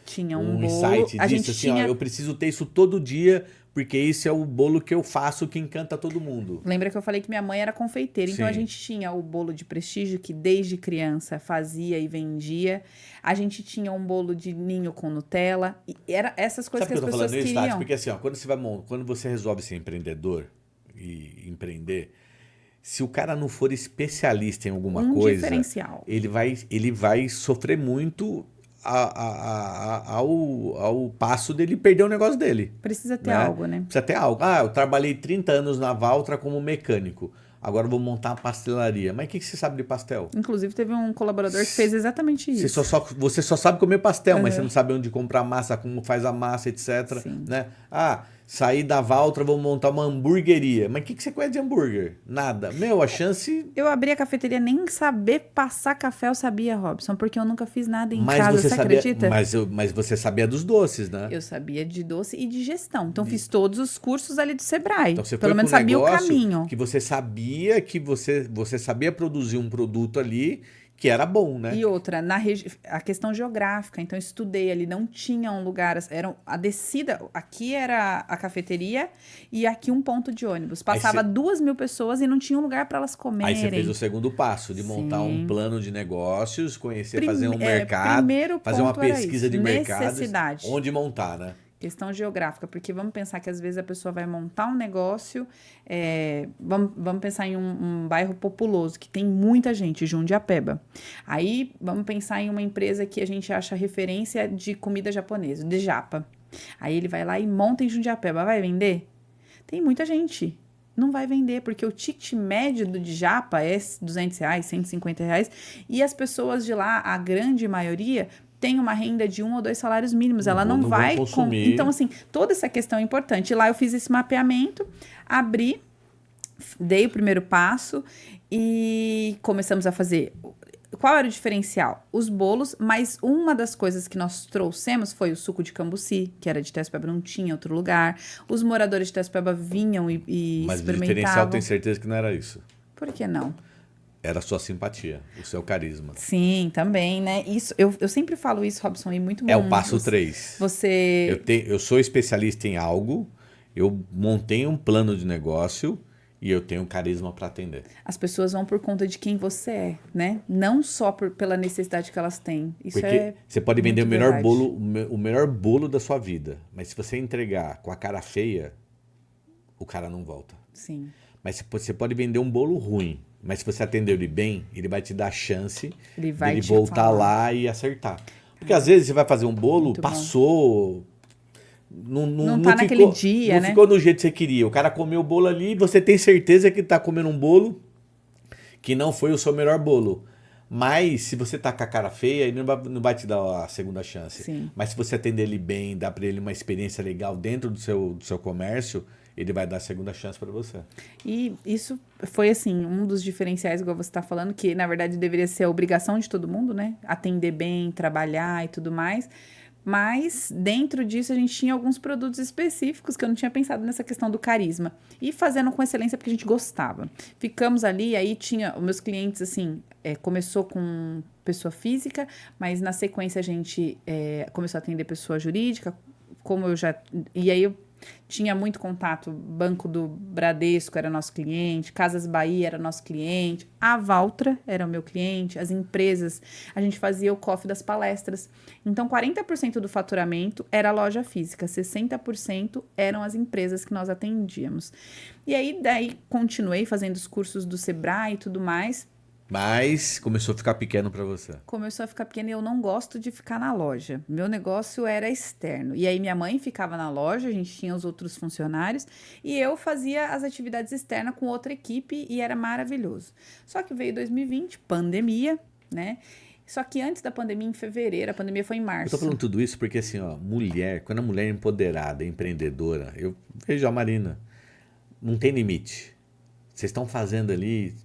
Tinha um bolo. insight A disso, gente assim, tinha... ó, eu preciso ter isso todo dia, porque esse é o bolo que eu faço que encanta todo mundo. Lembra que eu falei que minha mãe era confeiteira, então Sim. a gente tinha o bolo de prestígio, que desde criança fazia e vendia. A gente tinha um bolo de ninho com Nutella. E era essas coisas Sabe que as por que eu tô pessoas falando isso, Tati? queriam. Porque assim, ó, quando você resolve ser empreendedor e empreender, se o cara não for especialista em alguma coisa, Diferencial. ele vai sofrer muito ao passo dele perder o negócio dele. Precisa ter né? algo, né? Precisa ter algo. Ah, eu trabalhei 30 anos na Valtra como mecânico. Agora eu vou montar uma pastelaria. Mas o que você sabe de pastel? Inclusive, teve um colaborador que fez exatamente isso. Você só sabe comer pastel, mas você não sabe onde comprar massa, como faz a massa, etc. Sim. Né? Ah, saí da Valtra, vou montar uma hamburgueria. Mas o que você conhece de hambúrguer? Nada. Meu, a chance... Eu abri a cafeteria, nem saber passar café eu sabia, Robson, porque eu nunca fiz nada em casa, você acredita? Mas você sabia dos doces, né? Eu sabia de doce e de gestão. Então, fiz todos os cursos ali do Sebrae. Então, você Pelo foi menos pra um sabia o negócio caminho. que você sabia que você sabia produzir um produto ali que era bom, né? E outra, a questão geográfica. Então, eu estudei ali, não tinha um lugar... a descida, aqui era a cafeteria e aqui um ponto de ônibus. Passava 2.000 pessoas e não tinha um lugar para elas comerem. Aí você fez o segundo passo, de montar um plano de negócios, fazer um mercado, primeiro fazer uma ponto era pesquisa isso, de mercados, necessidade. onde montar, né? Questão geográfica, porque vamos pensar que às vezes a pessoa vai montar um negócio, vamos pensar em um bairro populoso, que tem muita gente, Jundiapeba. Aí, vamos pensar em uma empresa que a gente acha referência de comida japonesa, de japa. Aí ele vai lá e monta em Jundiapeba, vai vender? Tem muita gente. Não vai vender, porque o ticket médio de japa é R$200, R$150, e as pessoas de lá, a grande maioria... tem uma renda de 1 ou 2 salários mínimos, ela não vai consumir. Então, assim, toda essa questão é importante. Lá eu fiz esse mapeamento, abri, dei o primeiro passo e começamos a fazer. Qual era o diferencial? Os bolos, mas uma das coisas que nós trouxemos foi o suco de cambuci, que era de Itaipeba, não tinha outro lugar. Os moradores de Itaipeba vinham e Mas experimentavam. o diferencial, tenho certeza que não era isso. Por que não? Era a sua simpatia, o seu carisma. Sim, também, né? Isso, eu sempre falo isso, Robson, e muito bom. É o passo 3. Eu sou especialista em algo, eu montei um plano de negócio e eu tenho carisma para atender. As pessoas vão por conta de quem você é, né? Não só pela necessidade que elas têm. Isso Porque você pode vender muito o melhor verdade. o melhor bolo da sua vida, mas se você entregar com a cara feia, o cara não volta. Sim. Mas você pode vender um bolo ruim, mas se você atender ele bem, ele vai te dar a chance de ele voltar lá e acertar. Porque às vezes você vai fazer um bolo, Muito passou... Não tá naquele dia, não né? ficou do jeito que você queria. O cara comeu o bolo ali e você tem certeza que tá comendo um bolo que não foi o seu melhor bolo. Mas se você tá com a cara feia, ele não vai te dar a segunda chance. Sim. Mas se você atender ele bem, dar para ele uma experiência legal dentro do seu comércio, ele vai dar a segunda chance para você. E isso foi, assim, um dos diferenciais, igual você está falando, que, na verdade, deveria ser a obrigação de todo mundo, né? Atender bem, trabalhar e tudo mais. Mas dentro disso a gente tinha alguns produtos específicos que eu não tinha pensado nessa questão do carisma. E fazendo com excelência porque a gente gostava. Ficamos ali, aí tinha os meus clientes, assim, começou com pessoa física, mas na sequência a gente começou a atender pessoa jurídica, e aí eu tinha muito contato, Banco do Bradesco era nosso cliente, Casas Bahia era nosso cliente, a Valtra era o meu cliente, as empresas, a gente fazia o coffee das palestras. Então, 40% do faturamento era a loja física, 60% eram as empresas que nós atendíamos. E aí, daí, continuei fazendo os cursos do Sebrae e tudo mais. Mas começou a ficar pequeno para você. Começou a ficar pequeno e eu não gosto de ficar na loja. Meu negócio era externo. E aí minha mãe ficava na loja, a gente tinha os outros funcionários e eu fazia as atividades externas com outra equipe e era maravilhoso. Só que veio 2020, pandemia, né? Só que antes da pandemia, em fevereiro, a pandemia foi em março. Eu tô falando tudo isso porque assim, ó, quando a mulher é empoderada, empreendedora, eu vejo a Marina, não tem limite. Vocês estão fazendo ali,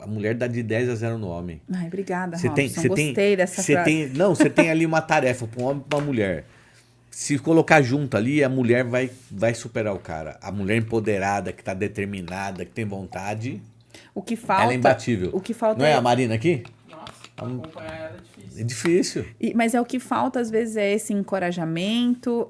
a mulher dá de 10 a 0 no homem. Ai, obrigada, Robson. Gostei dessa frase. Você tem ali uma tarefa para um homem e para uma mulher. Se colocar junto ali, a mulher vai superar o cara. A mulher empoderada, que está determinada, que tem vontade, o que falta, ela é imbatível. O que falta não é a Marina aqui? Nossa, acompanhar ela é difícil. É difícil. Mas o que falta, às vezes, é esse encorajamento,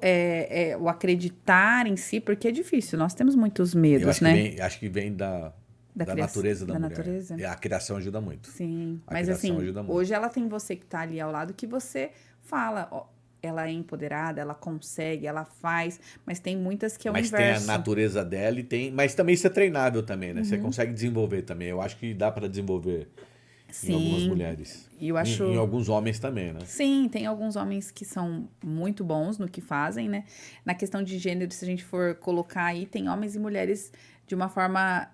o acreditar em si, porque é difícil. Nós temos muitos medos, né? Acho que vem da natureza da mulher. Natureza. A criação ajuda muito. Sim, mas assim, hoje ela tem você que está ali ao lado, que você fala, ó, ela é empoderada, ela consegue, ela faz, mas tem muitas que é o inverso. Mas tem a natureza dela mas também isso é treinável também, né? Você consegue desenvolver também. Eu acho que dá para desenvolver em algumas mulheres. E eu acho... Em alguns homens também, né? Sim, tem alguns homens que são muito bons no que fazem, né? Na questão de gênero, se a gente for colocar aí, tem homens e mulheres de uma forma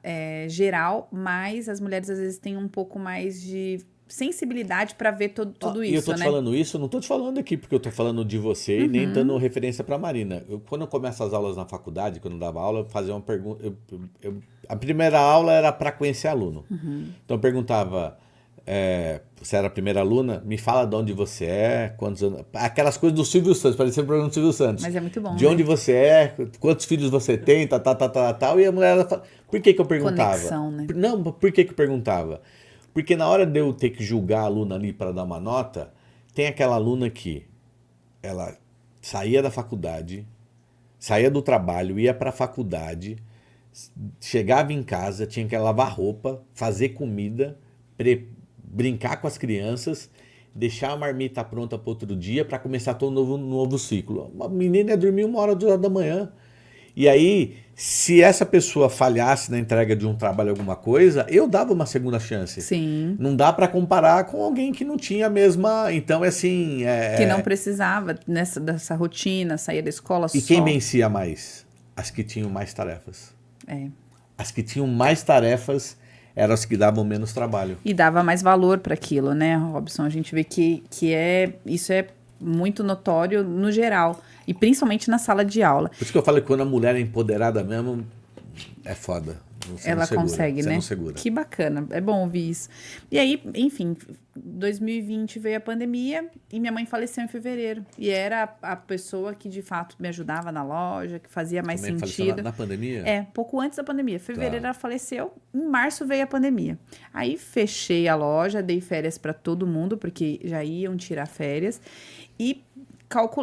geral, mas as mulheres às vezes têm um pouco mais de sensibilidade para ver tudo isso, E eu tô te né? falando isso, não tô te falando aqui porque eu tô falando de você e nem dando referência pra Marina. Quando eu começo as aulas na faculdade, quando eu dava aula, eu fazia uma pergunta. A primeira aula era para conhecer aluno. Então eu perguntava, você era a primeira aluna, me fala de onde você é, quantos anos. Aquelas coisas do Silvio Santos, parecia o programa do Silvio Santos. Mas é muito bom. De onde você é, quantos filhos você tem, tal. E a mulher, ela fala, por que eu perguntava? Conexão, né? Não, por que eu perguntava? Porque na hora de eu ter que julgar a aluna ali para dar uma nota, tem aquela aluna que ela saía da faculdade, saía do trabalho, ia para a faculdade, chegava em casa, tinha que lavar roupa, fazer comida, brincar com as crianças, deixar a marmita pronta para outro dia para começar todo um novo ciclo. A menina ia dormir 1h, 2h da manhã. E aí, se essa pessoa falhasse na entrega de um trabalho, alguma coisa, eu dava uma segunda chance. Sim. Não dá para comparar com alguém que não tinha a mesma... Então, assim... Que não precisava dessa rotina, sair da escola só. E quem vencia mais? As que tinham mais tarefas. As que tinham mais tarefas eram as que davam menos trabalho. E dava mais valor para aquilo, né, Robson? A gente vê que isso é muito notório no geral. E principalmente na sala de aula. Por isso que eu falo que quando a mulher é empoderada mesmo, é foda. Ela consegue, né? Você não segura. Que bacana, é bom ouvir isso. E aí, enfim, 2020 veio a pandemia e minha mãe faleceu em fevereiro. E era a pessoa que de fato me ajudava na loja, que fazia mais Também sentido. faleceu na pandemia? Pouco antes da pandemia. Fevereiro ela faleceu, em março veio a pandemia. Aí fechei a loja, dei férias para todo mundo, porque já iam tirar férias. E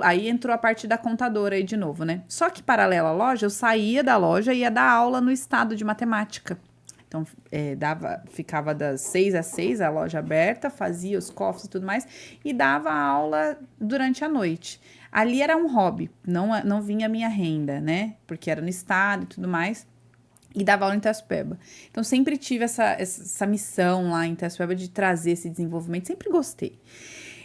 aí entrou a parte da contadora aí de novo, né? Só que, paralelo à loja, eu saía da loja e ia dar aula no estado de matemática. Então, ficava das 6 às 6, a loja aberta, fazia os cofres e tudo mais, e dava aula durante a noite. Ali era um hobby, não vinha a minha renda, né? Porque era no estado e tudo mais. E dava aula em Itaçupeba. Então, sempre tive essa missão lá em Itaçupeba de trazer esse desenvolvimento, sempre gostei.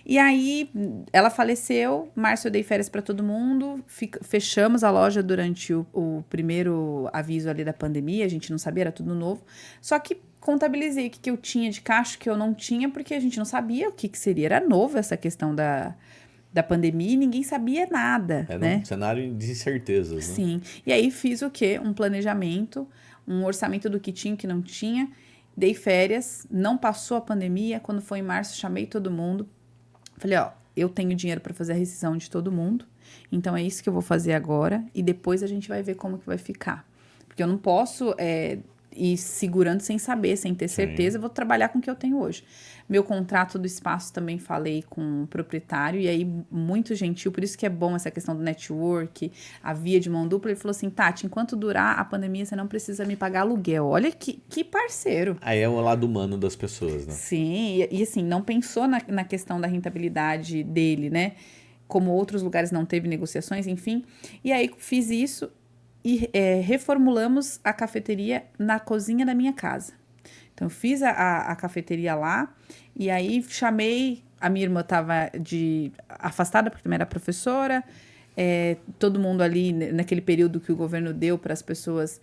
E aí, ela faleceu, março eu dei férias para todo mundo, fechamos a loja durante o primeiro aviso ali da pandemia, a gente não sabia, era tudo novo. Só que contabilizei o que eu tinha de caixa, que eu não tinha, porque a gente não sabia o que seria. Era novo essa questão da pandemia e ninguém sabia nada, Era né? um cenário de incertezas, né? Sim. E aí fiz o quê? Um planejamento, um orçamento do que tinha e que não tinha. Dei férias, não passou a pandemia. Quando foi em março, chamei todo mundo. Falei, ó, eu tenho dinheiro para fazer a rescisão de todo mundo, então é isso que eu vou fazer agora, e depois a gente vai ver como que vai ficar. Porque eu não posso ir segurando sem saber, sem ter certeza, eu vou trabalhar com o que eu tenho hoje. Meu contrato do espaço também falei com o proprietário, e aí muito gentil, por isso que é bom essa questão do network, a via de mão dupla. Ele falou assim, Tati, enquanto durar a pandemia, você não precisa me pagar aluguel. Olha que parceiro. Aí é o lado humano das pessoas, né? Sim, e assim, não pensou na questão da rentabilidade dele, né? Como outros lugares não teve negociações, enfim. E aí fiz isso e reformulamos a cafeteria na cozinha da minha casa. Então, fiz a cafeteria lá e aí chamei... A minha irmã estava afastada, porque também era professora. Todo mundo ali, naquele período que o governo deu para as pessoas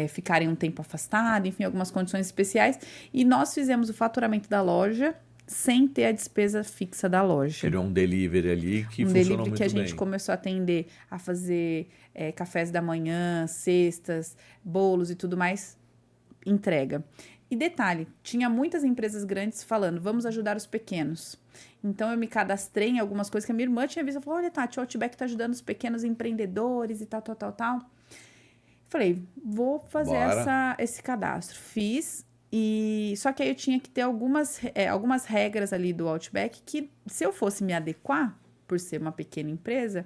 ficarem um tempo afastadas, enfim, algumas condições especiais. E nós fizemos o faturamento da loja sem ter a despesa fixa da loja. Criou um delivery ali que funcionou muito bem. Um delivery que a gente começou a atender, a fazer cafés da manhã, cestas, bolos e tudo mais, entrega. E detalhe, tinha muitas empresas grandes falando, vamos ajudar os pequenos. Então, eu me cadastrei em algumas coisas que a minha irmã tinha visto. Ela falou, olha, Tati, o Outback está ajudando os pequenos empreendedores e tal. Falei, vou fazer esse cadastro. Fiz, só que aí eu tinha que ter algumas regras ali do Outback que, se eu fosse me adequar, por ser uma pequena empresa,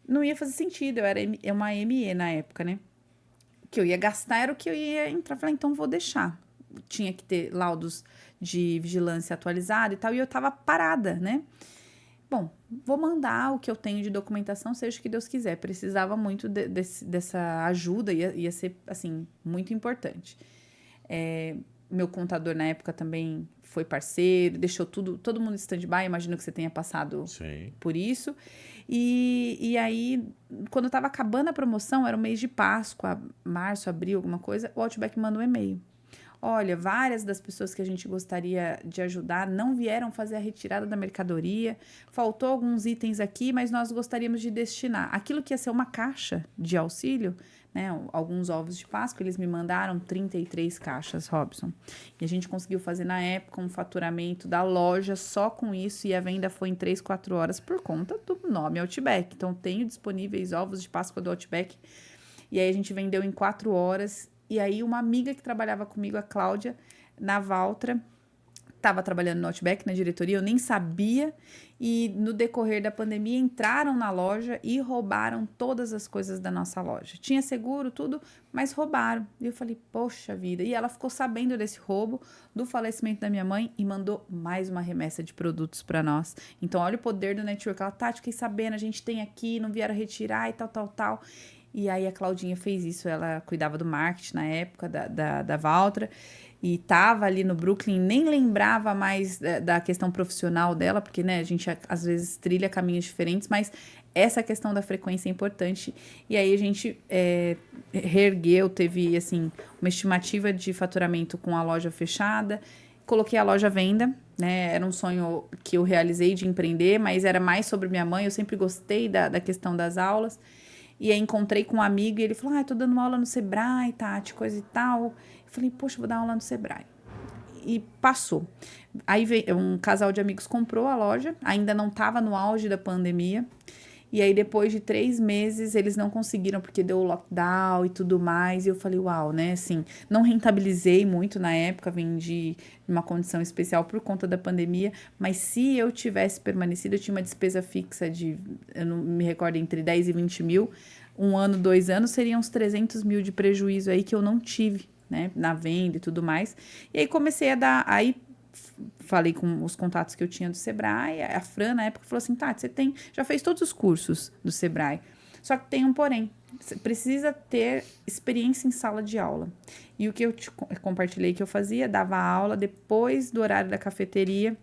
não ia fazer sentido. Eu era uma ME na época, né? O que eu ia gastar era o que eu ia entrar. Falei, então vou deixar. Tinha que ter laudos de vigilância atualizado e tal, e eu tava parada, né? Bom, vou mandar o que eu tenho de documentação, seja o que Deus quiser. Precisava muito dessa ajuda, ia ser, assim, muito importante. Meu contador, na época, também foi parceiro, deixou todo mundo em stand-by, imagino que você tenha passado por isso. E aí, quando estava acabando a promoção, era o mês de Páscoa, março, abril, alguma coisa, o Outback mandou um e-mail. Olha, várias das pessoas que a gente gostaria de ajudar não vieram fazer a retirada da mercadoria, faltou alguns itens aqui, mas nós gostaríamos de destinar. Aquilo que ia ser uma caixa de auxílio, né, alguns ovos de Páscoa, eles me mandaram 33 caixas, Robson. E a gente conseguiu fazer na época um faturamento da loja só com isso, e a venda foi em 3, 4 horas por conta do nome Outback. Então, tenho disponíveis ovos de Páscoa do Outback, e aí a gente vendeu em 4 horas. E aí, uma amiga que trabalhava comigo, a Cláudia, na Valtra, estava trabalhando no Outback, na diretoria, eu nem sabia. E no decorrer da pandemia, entraram na loja e roubaram todas as coisas da nossa loja. Tinha seguro, tudo, mas roubaram. E eu falei, poxa vida. E ela ficou sabendo desse roubo, do falecimento da minha mãe, e mandou mais uma remessa de produtos para nós. Então, olha o poder do network. Ela, Tati, fiquei sabendo, a gente tem aqui, não vieram retirar e tal. E aí a Claudinha fez isso, ela cuidava do marketing na época da Valtra, e tava ali no Brooklyn, nem lembrava mais da questão profissional dela, porque, né, a gente às vezes trilha caminhos diferentes, mas essa questão da frequência é importante. E aí a gente reergueu, teve, assim, uma estimativa de faturamento com a loja fechada, coloquei a loja à venda, né, era um sonho que eu realizei de empreender, mas era mais sobre minha mãe, eu sempre gostei da questão das aulas. E aí encontrei com um amigo e ele falou, tô dando uma aula no Sebrae, Tati, coisa e tal. Eu falei, poxa, vou dar aula no Sebrae. E passou. Aí veio, um casal de amigos comprou a loja, ainda não estava no auge da pandemia. E aí, depois de 3 meses, eles não conseguiram, porque deu o lockdown e tudo mais. E eu falei, uau, né? Assim, não rentabilizei muito na época, vendi numa condição especial por conta da pandemia. Mas se eu tivesse permanecido, eu tinha uma despesa fixa eu não me recordo, entre 10 e 20 mil. 1 ano, 2 anos, seriam uns 300 mil de prejuízo aí que eu não tive, né? Na venda e tudo mais. E aí, comecei a dar... Aí, falei com os contatos que eu tinha do Sebrae, a Fran na época falou assim, Tati, você já fez todos os cursos do Sebrae, só que tem um porém, você precisa ter experiência em sala de aula. E o que eu te compartilhei que eu fazia, dava aula depois do horário da cafeteria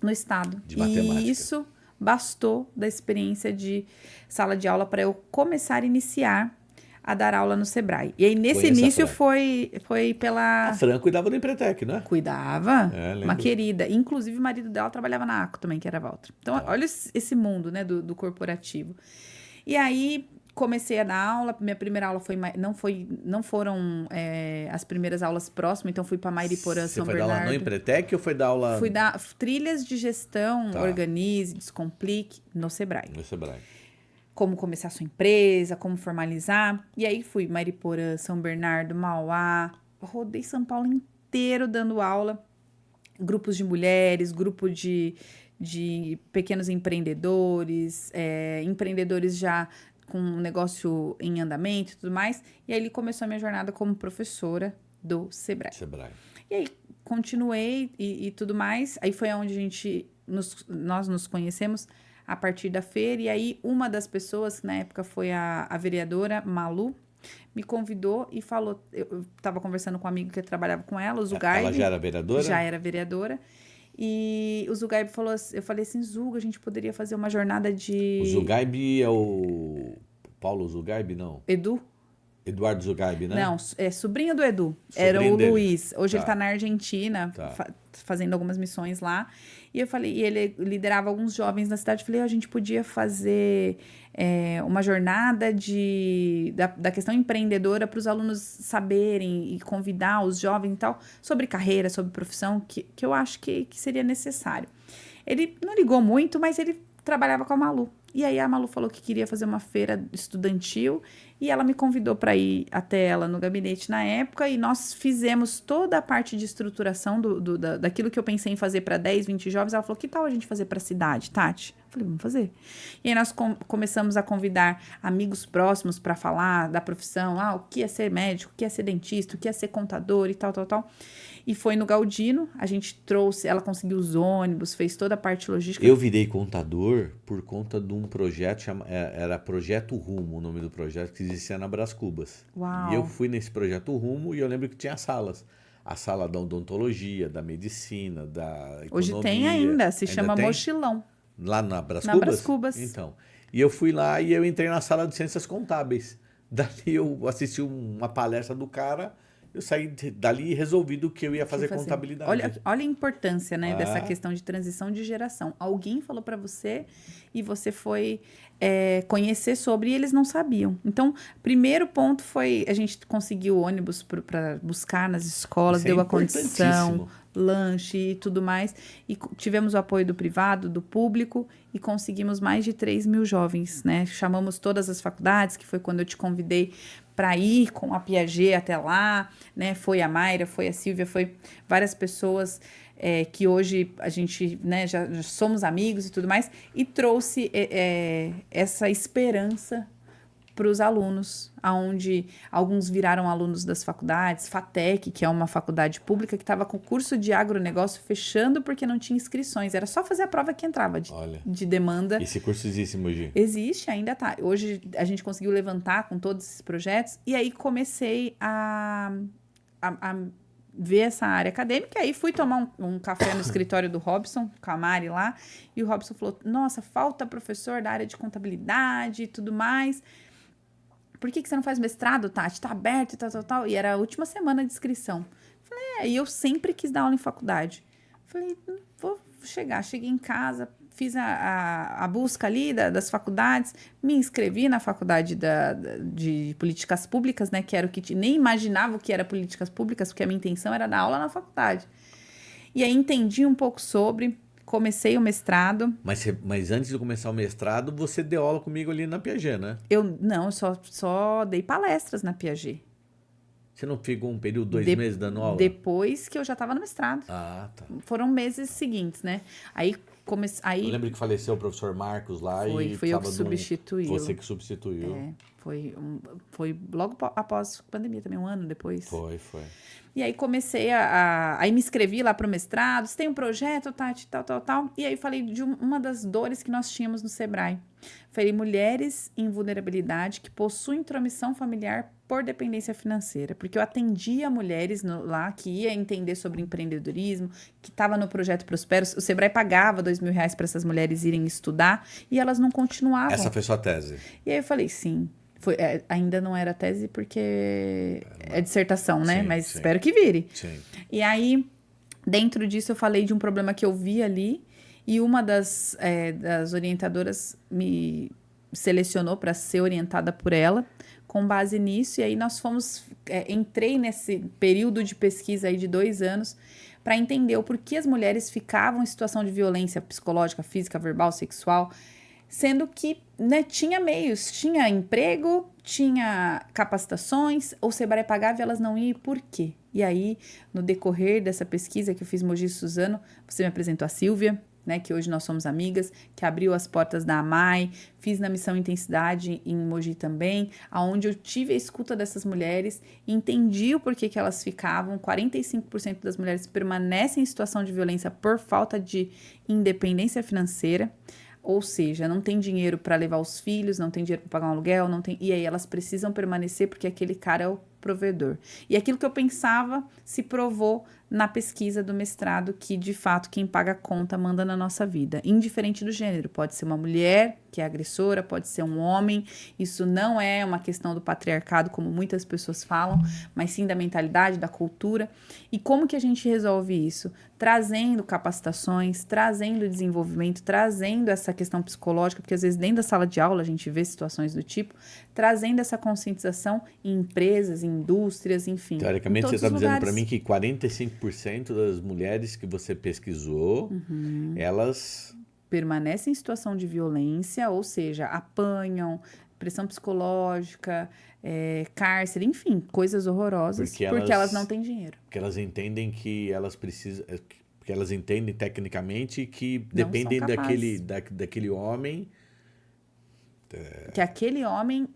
no estado. De matemática. E isso bastou da experiência de sala de aula para eu começar a iniciar a dar aula no Sebrae. E aí, nesse início, foi pela... A Fran cuidava do Empretec, né? Cuidava, uma querida. Inclusive, o marido dela trabalhava na ACO também, que era a Valtra. Então, olha esse mundo, né, do corporativo. E aí, comecei a dar aula. Minha primeira aula não foram as primeiras aulas próximas, então fui para Mairiporã, São Você foi dar aula no Bernardo. Empretec ou foi dar aula Fui dar trilhas de gestão, Tá. Organize, Descomplique, no Sebrae. no Sebrae? Como começar sua empresa, como formalizar. E aí fui Mairiporã, São Bernardo, Mauá. Rodei São Paulo inteiro dando aula. Grupos de mulheres, grupo de pequenos empreendedores, empreendedores já com um negócio em andamento e tudo mais. E aí ele começou a minha jornada como professora do Sebrae. Sebrae. E aí continuei e tudo mais. Aí foi onde nós nos conhecemos a partir da feira. E aí uma das pessoas, que na época foi a vereadora Malu, me convidou e falou... Eu estava conversando com um amigo que trabalhava com ela, o Zugaib. Ela já era vereadora? Já era vereadora. E o Zugaib falou assim, eu falei assim, Zuga, a gente poderia fazer uma jornada de... O Zugaib é o Paulo Zugaib, não? Edu? Eduardo Zugaib, né? Não, é sobrinho do Edu. Sobrinho Era o dele. Luiz. Hoje Tá. ele tá na Argentina, Tá. fazendo algumas missões lá. E eu falei, e ele liderava alguns jovens na cidade. Eu falei, a gente podia fazer uma jornada da questão empreendedora para os alunos saberem e convidar os jovens e tal, sobre carreira, sobre profissão, que eu acho que seria necessário. Ele não ligou muito, mas ele trabalhava com a Malu. E aí a Malu falou que queria fazer uma feira estudantil e ela me convidou para ir até ela no gabinete na época e nós fizemos toda a parte de estruturação daquilo que eu pensei em fazer para 10, 20 jovens. Ela falou, que tal a gente fazer para a cidade, Tati? Eu falei, vamos fazer. E aí nós começamos a convidar amigos próximos para falar da profissão, o que é ser médico, o que é ser dentista, o que é ser contador e tal. E foi no Galdino, a gente trouxe, ela conseguiu os ônibus, fez toda a parte logística. Eu virei contador por conta de um projeto, era Projeto Rumo, o nome do projeto, que existia na Brás Cubas. Uau. E eu fui nesse Projeto Rumo e eu lembro que tinha salas. A sala da odontologia, da medicina, da economia. Hoje tem ainda, se chama tem? Mochilão. Lá na Brás Na Cubas? Brás Cubas. Então. E eu fui lá e eu entrei na sala de ciências contábeis. Dali eu assisti uma palestra do cara, eu saí dali resolvido que eu ia fazer contabilidade. Olha a importância, né, dessa questão de transição de geração. Alguém falou para você e você foi conhecer sobre e eles não sabiam. Então, primeiro ponto foi a gente conseguiu ônibus para buscar nas escolas, Isso é deu a condição, importantíssimo. lanche e tudo mais. E tivemos o apoio do privado, do público e conseguimos mais de 3 mil jovens, né? Chamamos todas as faculdades, que foi quando eu te convidei para ir com a Piaget até lá, né? Foi a Mayra, foi a Silvia, foi várias pessoas que hoje a gente, né, já somos amigos e tudo mais, e trouxe essa esperança para os alunos, onde alguns viraram alunos das faculdades, FATEC, que é uma faculdade pública, que estava com o curso de agronegócio fechando porque não tinha inscrições, era só fazer a prova que entrava de demanda. Esse curso existe, Mogi? Existe, ainda tá. Hoje a gente conseguiu levantar com todos esses projetos, e aí comecei a ver essa área acadêmica, aí fui tomar um café no escritório do Robson, com a Mari lá, e o Robson falou, nossa, falta professor da área de contabilidade e tudo mais. Por que você não faz mestrado, Tati? Tá aberto e tal. E era a última semana de inscrição. Falei, e eu sempre quis dar aula em faculdade. Falei, vou chegar. Cheguei em casa, fiz a busca ali das faculdades, me inscrevi na faculdade de políticas públicas, né? Que era o que nem imaginava o que era políticas públicas, porque a minha intenção era dar aula na faculdade. E aí entendi um pouco sobre... Comecei o mestrado. Mas antes de começar o mestrado, você deu aula comigo ali na Piaget, né? Eu só dei palestras na Piaget. Você não ficou um período, 2 meses dando aula? Depois que eu já estava no mestrado. Ah, tá. Foram meses seguintes, né? Aí Eu lembro que faleceu o professor Marcos lá Foi eu que substituí. Você que substituiu. Foi logo após a pandemia também, 1 ano depois. Foi. E aí comecei aí me inscrevi lá para o mestrado. Você tem um projeto, Tati, tal. E aí falei de uma das dores que nós tínhamos no Sebrae. Falei, mulheres em vulnerabilidade que possuem intromissão familiar por dependência financeira. Porque eu atendia mulheres lá que ia entender sobre empreendedorismo, que estava no projeto Prosperos. O Sebrae pagava R$2.000 para essas mulheres irem estudar e elas não continuavam. Essa foi sua tese? E aí eu falei, sim. Ainda não era tese porque é dissertação, né? Sim, mas sim. espero que vire. Sim. E aí, dentro disso, eu falei de um problema que eu vi ali e uma das orientadoras me selecionou para ser orientada por ela, com base nisso, e aí nós entrei nesse período de pesquisa aí de 2 anos, para entender o porquê as mulheres ficavam em situação de violência psicológica, física, verbal, sexual, sendo que, né, tinha meios, tinha emprego, tinha capacitações, o Sebrae pagava e elas não iam, e por quê? E aí, no decorrer dessa pesquisa que eu fiz Mogi Suzano, você me apresentou a Silvia, né, que hoje nós somos amigas, que abriu as portas da AMAI, fiz na Missão Intensidade em Mogi também, aonde eu tive a escuta dessas mulheres, entendi o porquê que elas ficavam, 45% das mulheres permanecem em situação de violência por falta de independência financeira, ou seja, não tem dinheiro para levar os filhos, não tem dinheiro para pagar um aluguel, não tem, e aí elas precisam permanecer porque aquele cara é o provedor. E aquilo que eu pensava se provou na pesquisa do mestrado, que de fato quem paga a conta manda na nossa vida, indiferente do gênero. Pode ser uma mulher que é agressora, pode ser um homem. Isso não é uma questão do patriarcado, como muitas pessoas falam, mas sim da mentalidade, da cultura. E como que a gente resolve isso? Trazendo capacitações, trazendo desenvolvimento, trazendo essa questão psicológica, porque às vezes dentro da sala de aula a gente vê situações do tipo, trazendo essa conscientização em empresas, em indústrias, enfim. Teoricamente, você está dizendo para mim que 45% das mulheres que você pesquisou, elas permanecem em situação de violência, ou seja, apanham, pressão psicológica, cárcere, enfim, coisas horrorosas, porque elas não têm dinheiro. Porque elas entendem que elas precisam... Porque elas entendem tecnicamente que Não dependem são capazes. daquele homem... Que aquele homem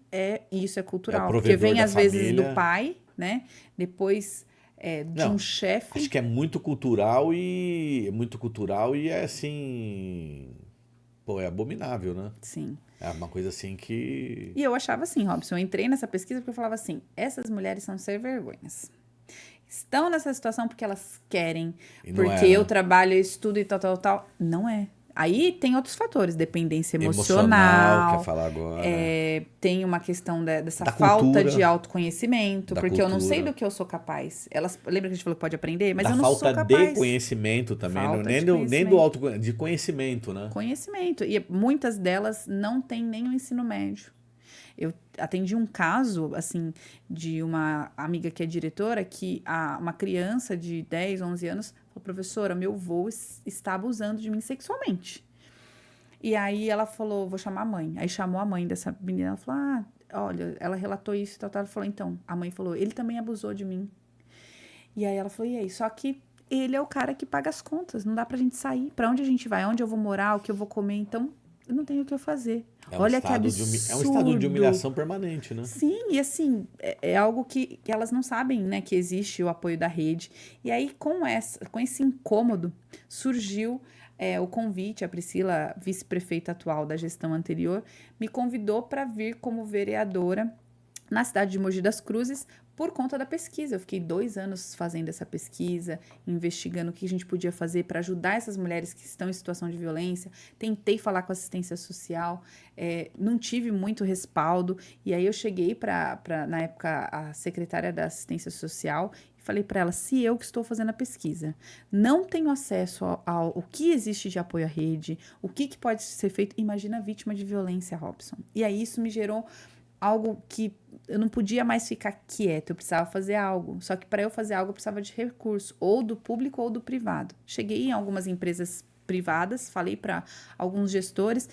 isso é cultural, o porque provedor vem da às vezes família. do pai, né? Depois de um chefe. Acho que é muito cultural e é assim... Pô, é abominável, né? Sim. É uma coisa assim que... E eu achava assim, Robson, eu entrei nessa pesquisa porque eu falava assim, essas mulheres são ser vergonhas. Estão nessa situação porque elas querem, porque eu trabalho, eu estudo e tal. Não é. Aí tem outros fatores, dependência emocional, quer falar agora. Tem uma questão dessa Da falta cultura, de autoconhecimento, porque eu não sei cultura. do que eu sou capaz. Lembra que a gente falou que pode aprender? Mas Da eu não sou capaz. falta de conhecimento também, Falta nem de do conhecimento. de conhecimento, né? Conhecimento. E muitas delas não têm nem o ensino médio. Eu atendi um caso, assim, de uma amiga que é diretora, que uma criança de 10, 11 anos falou, professora, meu avô está abusando de mim sexualmente. E aí ela falou, vou chamar a mãe. Aí chamou a mãe dessa menina, ela falou, olha, ela relatou isso e tal. Ela falou, então, a mãe falou, ele também abusou de mim. E aí ela falou, e aí? Só que ele é o cara que paga as contas, não dá pra gente sair. Pra onde a gente vai? Onde eu vou morar? O que eu vou comer? Então, eu não tenho o que eu fazer. Olha que absurdo. É um estado de humilhação permanente, né? Sim, e assim, é algo que elas não sabem, né, que existe o apoio da rede. E aí, com esse incômodo, surgiu o convite, a Priscila, vice-prefeita atual da gestão anterior, me convidou para vir como vereadora na cidade de Mogi das Cruzes, por conta da pesquisa. Eu fiquei 2 anos fazendo essa pesquisa, investigando o que a gente podia fazer para ajudar essas mulheres que estão em situação de violência. Tentei falar com a assistência social, não tive muito respaldo. E aí eu cheguei na época, a secretária da assistência social e falei para ela, se eu que estou fazendo a pesquisa não tenho acesso ao que existe de apoio à rede, o que pode ser feito, imagina a vítima de violência, Robson. E aí isso me gerou algo que eu não podia mais ficar quieta, eu precisava fazer algo. Só que para eu fazer algo eu precisava de recurso, ou do público ou do privado. Cheguei em algumas empresas privadas, falei para alguns gestores,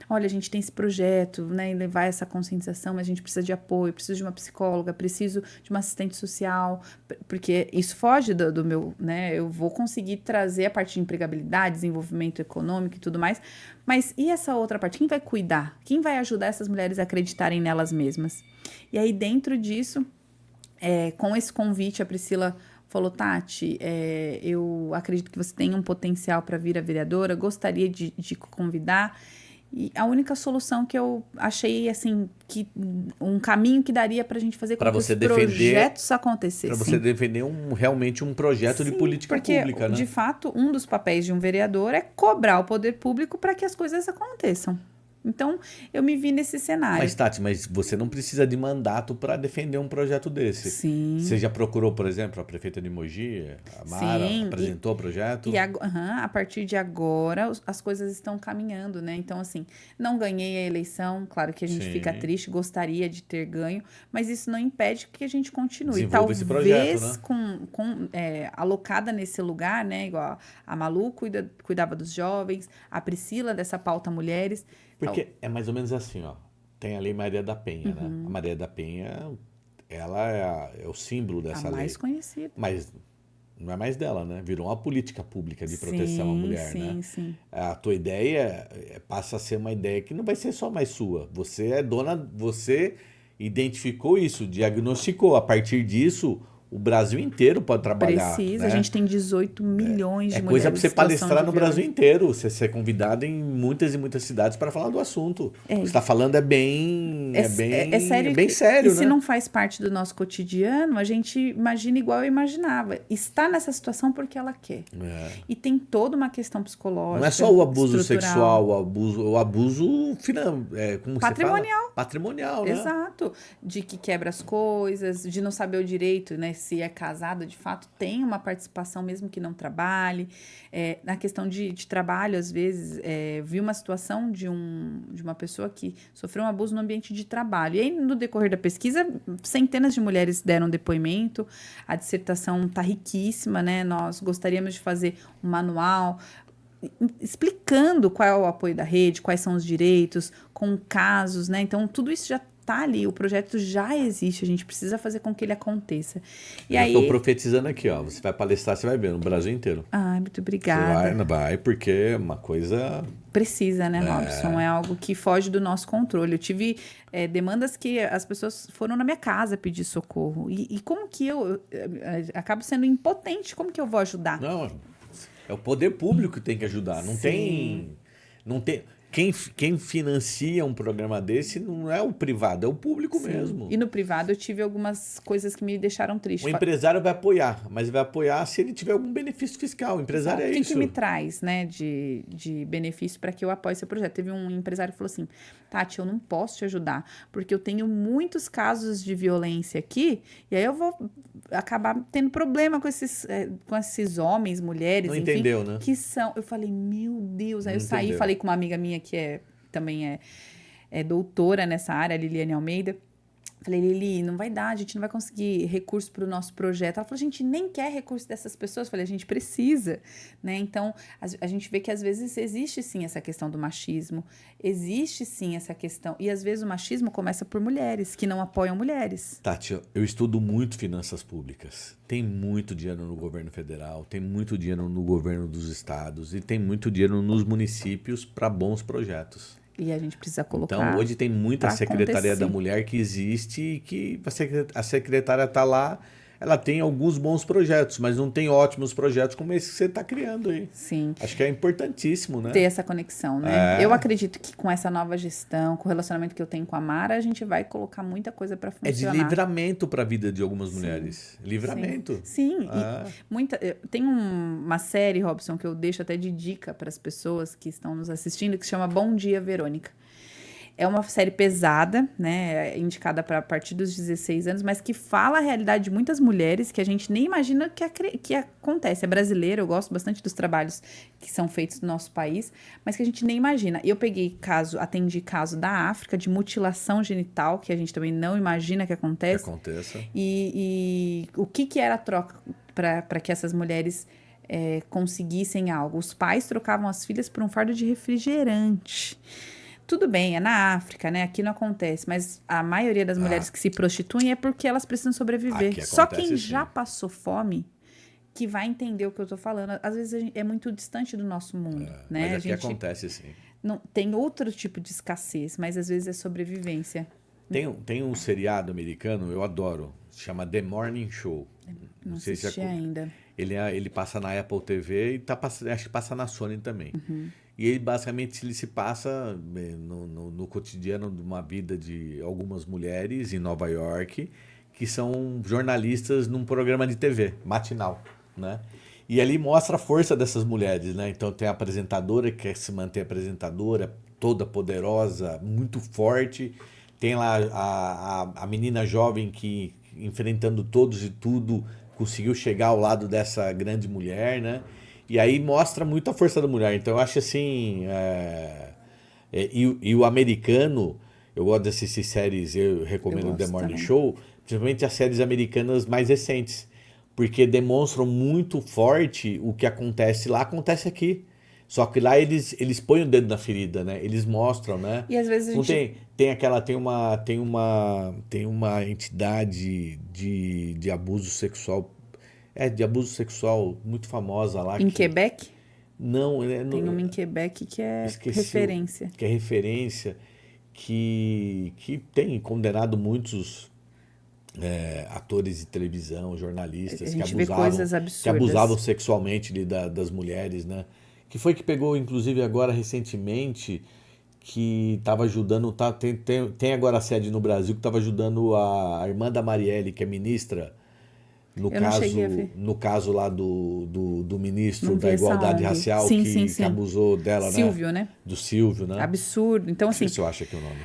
olha, a gente tem esse projeto, né, levar essa conscientização, mas a gente precisa de apoio, preciso de uma psicóloga, preciso de uma assistente social, porque isso foge do meu, né, eu vou conseguir trazer a parte de empregabilidade, desenvolvimento econômico e tudo mais, mas e essa outra parte? Quem vai cuidar? Quem vai ajudar essas mulheres a acreditarem nelas mesmas? E aí, dentro disso, com esse convite, a Priscila falou, Tati, eu acredito que você tem um potencial para vir a vereadora, gostaria de convidar. E a única solução que eu achei, assim, que um caminho que daria pra gente fazer com que os projetos acontecessem. Para você defender realmente um projeto de política pública, né? Porque, de fato, um dos papéis de um vereador é cobrar o poder público para que as coisas aconteçam. Então, eu me vi nesse cenário. Mas, Tati, mas você não precisa de mandato para defender um projeto desse. Sim. Você já procurou, por exemplo, a prefeita de Mogi, a Mara, Sim, apresentou o projeto? E a partir de agora, as coisas estão caminhando, né? Então, assim, não ganhei a eleição, claro que a gente Sim. fica triste, gostaria de ter ganho, mas isso não impede que a gente continue. Desenvolva esse projeto, Talvez né? alocada nesse lugar, né? Igual a Malu cuidava dos jovens, a Priscila dessa pauta mulheres. Porque é mais ou menos assim, ó. Tem a Lei Maria da Penha, né? Uhum. A Maria da Penha, ela é o símbolo dessa A lei. mais conhecida. Mas não é mais dela, né? Virou uma política pública de proteção à mulher, né? Sim. A tua ideia passa a ser uma ideia que não vai ser só mais sua. Você é dona, você identificou isso, diagnosticou. A partir disso, o Brasil inteiro pode trabalhar. Precisa, né? a gente tem 18 milhões de É mulheres coisa para você em situação palestrar de no violência. Brasil inteiro. Você ser convidado em muitas e muitas cidades para falar do assunto. O que você está falando é bem sério, bem sério, e né? se não faz parte do nosso cotidiano, a gente imagina igual eu imaginava. Está nessa situação porque ela quer. É. E tem toda uma questão psicológica. Não é só o abuso estrutural. sexual, o abuso como Patrimonial. você fala? Patrimonial, né? Exato. De que quebra as coisas, de não saber o direito, né? Se é casado, de fato, tem uma participação mesmo que não trabalhe. Na questão de trabalho, às vezes, vi uma situação de uma pessoa que sofreu um abuso no ambiente de trabalho. E aí, no decorrer da pesquisa, centenas de mulheres deram depoimento. A dissertação está riquíssima, né? Nós gostaríamos de fazer um manual explicando qual é o apoio da rede, quais são os direitos, com casos, né? Então, tudo isso já está ali, o projeto já existe, a gente precisa fazer com que ele aconteça. E Eu aí... estou profetizando aqui, ó. Você vai palestrar, você vai ver, no Brasil inteiro. Ai, muito Você obrigada. vai, porque é uma coisa... Precisa, né, Robson? É algo que foge do nosso controle. Eu tive demandas que as pessoas foram na minha casa pedir socorro. E como que eu acabo sendo impotente? Como que eu vou ajudar? Não, é o poder público que tem que ajudar. Não tem... Quem financia um programa desse não é o privado, é o público mesmo. E no privado eu tive algumas coisas que me deixaram triste. O empresário vai apoiar, mas vai apoiar se ele tiver algum benefício fiscal. O empresário Exato. é O isso. que me traz, né, de benefício para que eu apoie esse projeto? Teve um empresário que falou assim, Tati, eu não posso te ajudar, porque eu tenho muitos casos de violência aqui, e aí eu vou acabar tendo problema com esses homens, mulheres, Não enfim, entendeu, né? que são... Eu falei, meu Deus. Aí Não eu saí, entendeu. falei com uma amiga minha que também é doutora nessa área, a Liliane Almeida. Falei, Lili, não vai dar, a gente não vai conseguir recurso para o nosso projeto. Ela falou, a gente nem quer recurso dessas pessoas. Eu falei, a gente precisa, né? Então, a gente vê que às vezes existe sim essa questão do machismo, existe sim essa questão, e às vezes o machismo começa por mulheres, que não apoiam mulheres. Tati, eu estudo muito finanças públicas. Tem muito dinheiro no governo federal, tem muito dinheiro no governo dos estados e tem muito dinheiro nos municípios para bons projetos. E a gente precisa colocar. Então, hoje tem muita pra Secretaria da acontecer. Mulher que existe e que a secretária está lá, ela tem alguns bons projetos, mas não tem ótimos projetos como esse que você está criando aí. Sim. Acho que é importantíssimo, né? Ter essa conexão, né? Eu acredito que com essa nova gestão, com o relacionamento que eu tenho com a Mara, a gente vai colocar muita coisa para É de funcionar. livramento para a vida de algumas mulheres. Livramento. Sim. Tem uma série, Robson, que eu deixo até de dica para as pessoas que estão nos assistindo, que se chama Bom Dia, Verônica. É uma série pesada, né? Indicada para a partir dos 16 anos, mas que fala a realidade de muitas mulheres que a gente nem imagina que acontece. É brasileira, eu gosto bastante dos trabalhos que são feitos no nosso país, mas que a gente nem imagina. Eu atendi caso da África de mutilação genital, que a gente também não imagina que acontece. Que aconteça. E o que era a troca para que essas mulheres conseguissem algo? Os pais trocavam as filhas por um fardo de refrigerante. Tudo bem, é na África, né? Aqui não acontece, mas a maioria das mulheres que se prostituem é porque elas precisam sobreviver. Aqui Só acontece, quem sim. já passou fome que vai entender o que eu tô falando. Às vezes é muito distante do nosso mundo, né? Mas A aqui gente acontece sim. não tem outro tipo de escassez, mas às vezes é sobrevivência. Tem um seriado americano, eu adoro, se chama The Morning Show. Não sei se assisti ainda. Ele passa na Apple TV e acho que passa na Sony também. E ele basicamente ele se passa no cotidiano de uma vida de algumas mulheres em Nova York que são jornalistas num programa de TV matinal, né? E ali mostra a força dessas mulheres, né? Então tem a apresentadora que quer se manter apresentadora, toda poderosa, muito forte. Tem lá a menina jovem que, enfrentando todos e tudo, conseguiu chegar ao lado dessa grande mulher, né? E aí mostra muito a força da mulher. Então eu acho assim... E o americano, eu gosto de assistir séries, eu recomendo Eu The gosto Morning também. Show, principalmente as séries americanas mais recentes, porque demonstram muito forte o que acontece lá, acontece aqui. Só que lá eles põem o dedo na ferida, né? Eles mostram, né? E às vezes a Não gente. tem uma entidade de abuso sexual, de abuso sexual muito famosa lá Em que Quebec, não, tem uma em Quebec que é esqueci referência. que é referência que tem condenado muitos atores de televisão, A jornalistas gente vê coisas que abusavam absurdas. sexualmente das mulheres, né? Que foi que pegou, inclusive, agora recentemente, que estava ajudando, tem agora a sede no Brasil, que estava ajudando a irmã da Marielle, que é ministra, Eu não cheguei a ver. no caso lá do ministro Não vi da essa Igualdade ONG. Racial, Sim, sim, que sim. abusou dela, né? Silvio, né? Do Silvio, né? Absurdo. Então, Não sei assim, se eu acho aqui o nome.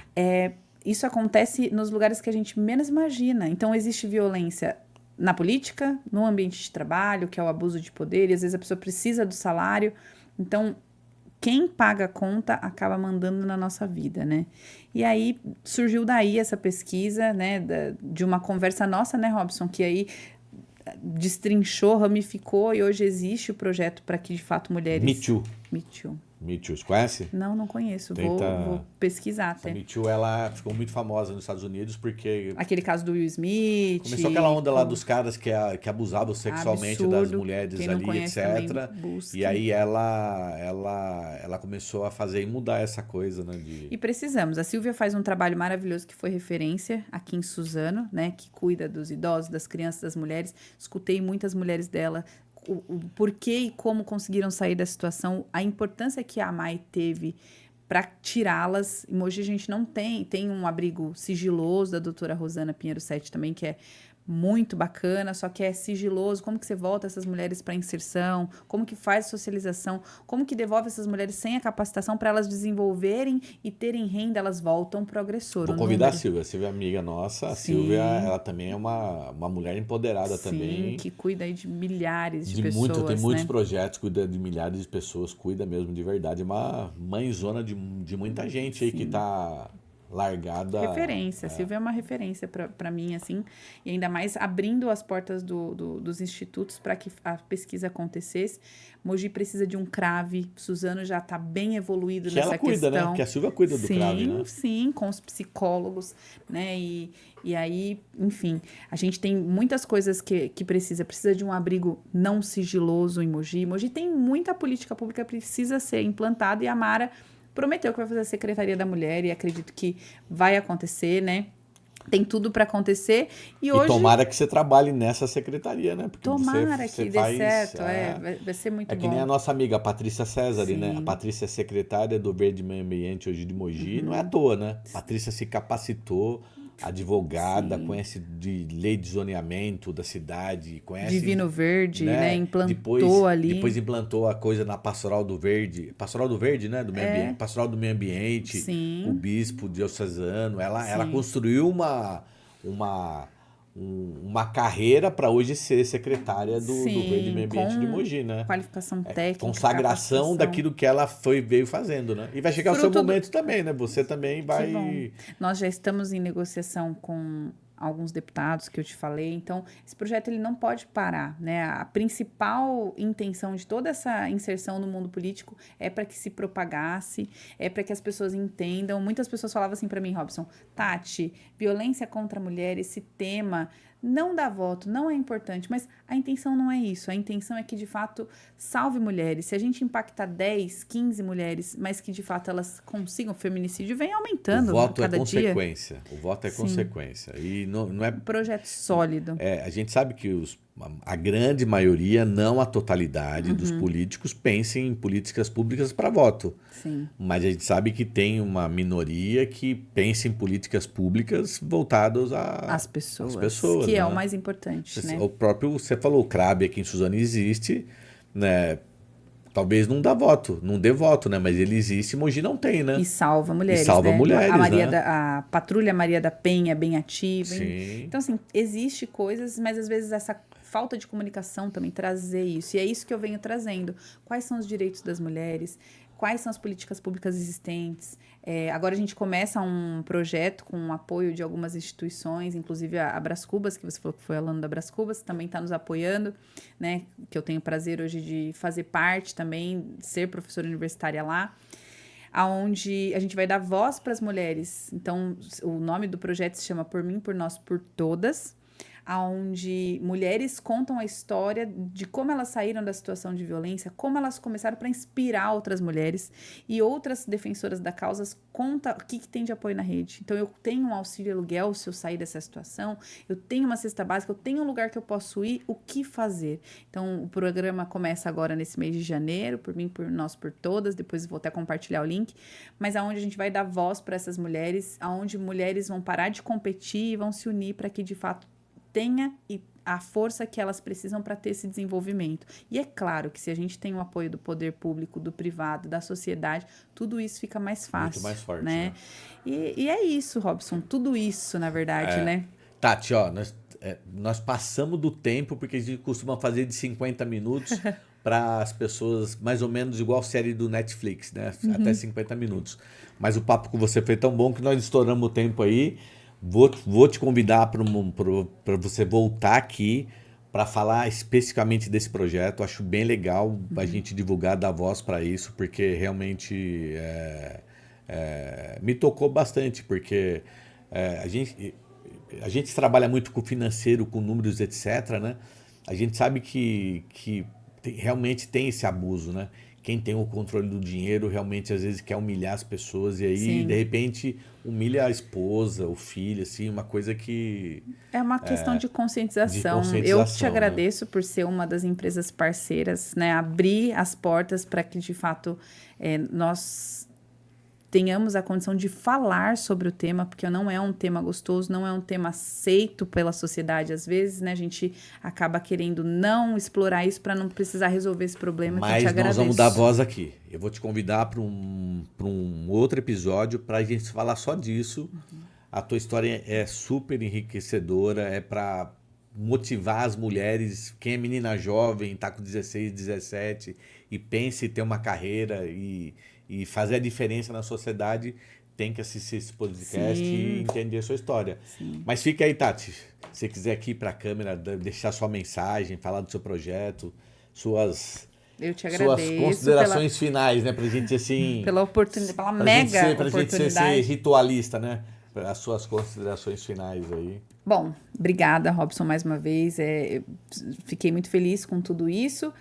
isso acontece nos lugares que a gente menos imagina. Então, existe violência na política, no ambiente de trabalho, que é o abuso de poder, e às vezes a pessoa precisa do salário. Então, quem paga a conta acaba mandando na nossa vida, né? E aí surgiu daí essa pesquisa, né, de uma conversa nossa, né, Robson, que aí destrinchou, ramificou e hoje existe o projeto para que de fato mulheres. Me Too. Me Too. Me Too, você conhece? Não conheço. Tenta- Vou pesquisar Essa até. Me Too, ela ficou muito famosa nos Estados Unidos porque Aquele caso do Will Smith. começou aquela onda lá com- dos caras que abusavam sexualmente das Absurdo. mulheres Quem não ali, conhece etc. também, busque. E aí ela começou a fazer e mudar essa coisa, né? E precisamos. A Silvia faz um trabalho maravilhoso que foi referência aqui em Suzano, né? Que cuida dos idosos, das crianças, das mulheres. Escutei muitas mulheres dela, o porquê e como conseguiram sair da situação, a importância que a Mai teve para tirá-las. Em Mogi a gente não tem um abrigo sigiloso da doutora Rosana Pinheiro Sete também, que é muito bacana, só que é sigiloso. Como que você volta essas mulheres para inserção? Como que faz a socialização? Como que devolve essas mulheres sem a capacitação para elas desenvolverem e terem renda? Elas voltam pro agressor. Vou o convidar a número. Silvia é amiga nossa. A Sim. Silvia, ela também é uma mulher empoderada Sim, também. que cuida aí de milhares de Tem pessoas, muitos né? projetos, cuida de milhares de pessoas, cuida mesmo de verdade. É uma mãezona de muita gente aí que tá largada. Referência. A Silvia é uma referência para mim, assim. E ainda mais abrindo as portas dos institutos para que a pesquisa acontecesse. Mogi precisa de um CRAV. Suzano já está bem evoluído Que nessa ela cuida, questão. né? Que a Silvia cuida do CRAV, né? Sim, com os psicólogos, né? E aí, enfim, a gente tem muitas coisas que precisa de um abrigo não sigiloso em Mogi. Mogi tem muita política pública que precisa ser implantada e a Mara prometeu que vai fazer a Secretaria da Mulher e acredito que vai acontecer, né? Tem tudo para acontecer e hoje tomara que você trabalhe nessa secretaria, né? Porque tomara você que dê faz, certo, vai ser muito É que bom. nem a nossa amiga a Patrícia César, né? Sim. A Patrícia é secretária do Verde Meio Ambiente hoje de Mogi, não é à toa, né? A Patrícia se capacitou, advogada, Sim. conhece de lei de zoneamento da cidade, conhece... Divino Verde, né? Implantou ali. Depois implantou a coisa na Pastoral do Verde, né? Do meio ambiente, Pastoral do Meio Ambiente, Sim. o bispo diocesano, ela Sim. construiu uma carreira para hoje ser secretária do Verde Meio Ambiente com de Mogi, né? qualificação técnica, Consagração capacitação. daquilo que ela veio fazendo, né? E vai chegar o seu Fruto do- momento também, né? Você também Que vai... bom. Nós já estamos em negociação com alguns deputados que eu te falei, então esse projeto ele não pode parar, né? A principal intenção de toda essa inserção no mundo político é para que se propagasse, é para que as pessoas entendam. Muitas pessoas falavam assim para mim, Robson, Tati, violência contra a mulher, esse tema não dá voto, não é importante, mas a intenção não é isso. A intenção é que, de fato, salve mulheres. Se a gente impactar 10, 15 mulheres, mas que, de fato, elas consigam, o feminicídio vem aumentando O voto cada é dia. consequência. O voto é Sim. consequência. E não é... Um projeto sólido. A gente sabe que a grande maioria, não a totalidade dos Uhum. políticos, pensem em políticas públicas para voto. Sim. Mas a gente sabe que tem uma minoria que pensa em políticas públicas voltadas As pessoas. às pessoas, que é né? o mais importante, né? O próprio, você falou, o CRAB aqui em Suzano existe, né? talvez não dê voto, né? Mas ele existe e Mogi não tem, né? E salva mulheres, E salva né? mulheres, né? A Patrulha Maria da Penha é bem ativa. Sim. Então, assim, existe coisas, mas às vezes essa falta de comunicação também trazer isso. E é isso que eu venho trazendo. Quais são os direitos das mulheres? Quais são as políticas públicas existentes? Agora a gente começa um projeto com o apoio de algumas instituições, inclusive a Brás Cubas, que você falou que foi aluna da Brás Cubas, também está nos apoiando, né? Que eu tenho o prazer hoje de fazer parte também, ser professora universitária lá, aonde a gente vai dar voz para as mulheres. Então, o nome do projeto se chama Por Mim, Por Nós, Por Todas, onde mulheres contam a história de como elas saíram da situação de violência, como elas começaram para inspirar outras mulheres, e outras defensoras da causa contam o que tem de apoio na rede. Então, eu tenho um auxílio aluguel se eu sair dessa situação, eu tenho uma cesta básica, eu tenho um lugar que eu posso ir, o que fazer? Então, o programa começa agora nesse mês de janeiro, Por Mim, Por Nós, Por Todas, depois eu vou até compartilhar o link, mas aonde a gente vai dar voz para essas mulheres, aonde mulheres vão parar de competir e vão se unir para que, de fato, tenha a força que elas precisam para ter esse desenvolvimento. E é claro que se a gente tem o apoio do poder público, do privado, da sociedade, tudo isso fica mais fácil. Muito mais forte, né? E é isso, Robson, tudo isso, na verdade, né? Tati, ó, nós passamos do tempo, porque a gente costuma fazer de 50 minutos para as pessoas, mais ou menos igual série do Netflix, né? Até 50 minutos. Mas o papo com você foi tão bom que nós estouramos o tempo aí. Vou te convidar para você voltar aqui para falar especificamente desse projeto. Acho bem legal a gente divulgar, dar voz para isso, porque realmente me tocou bastante, porque a gente trabalha muito com financeiro, com números, etc., né? A gente sabe que realmente tem esse abuso, né? Quem tem o controle do dinheiro realmente às vezes quer humilhar as pessoas, e aí Sim. de repente humilha a esposa, o filho, assim, uma coisa que... É uma questão de conscientização. Eu te agradeço por ser uma das empresas parceiras, né? Abrir as portas para que, de fato, nós tenhamos a condição de falar sobre o tema, porque não é um tema gostoso, não é um tema aceito pela sociedade. Às vezes, né, a gente acaba querendo não explorar isso para não precisar resolver esse problema. Mas que eu te nós vamos dar voz aqui. Eu vou te convidar para um outro episódio para a gente falar só disso. A tua história é super enriquecedora, é para motivar as mulheres. Quem é menina jovem, está com 16, 17 e pensa em ter uma carreira e fazer a diferença na sociedade, tem que assistir esse podcast e entender a sua história. Sim. Mas fica aí, Tati. Se você quiser aqui para a câmera, deixar sua mensagem, falar do seu projeto, suas considerações finais, né? Pra gente, assim... Pela oportunidade, pela mega oportunidade. Pra gente ser ritualista, né? As suas considerações finais aí. Bom, obrigada, Robson, mais uma vez. Fiquei muito feliz com tudo isso.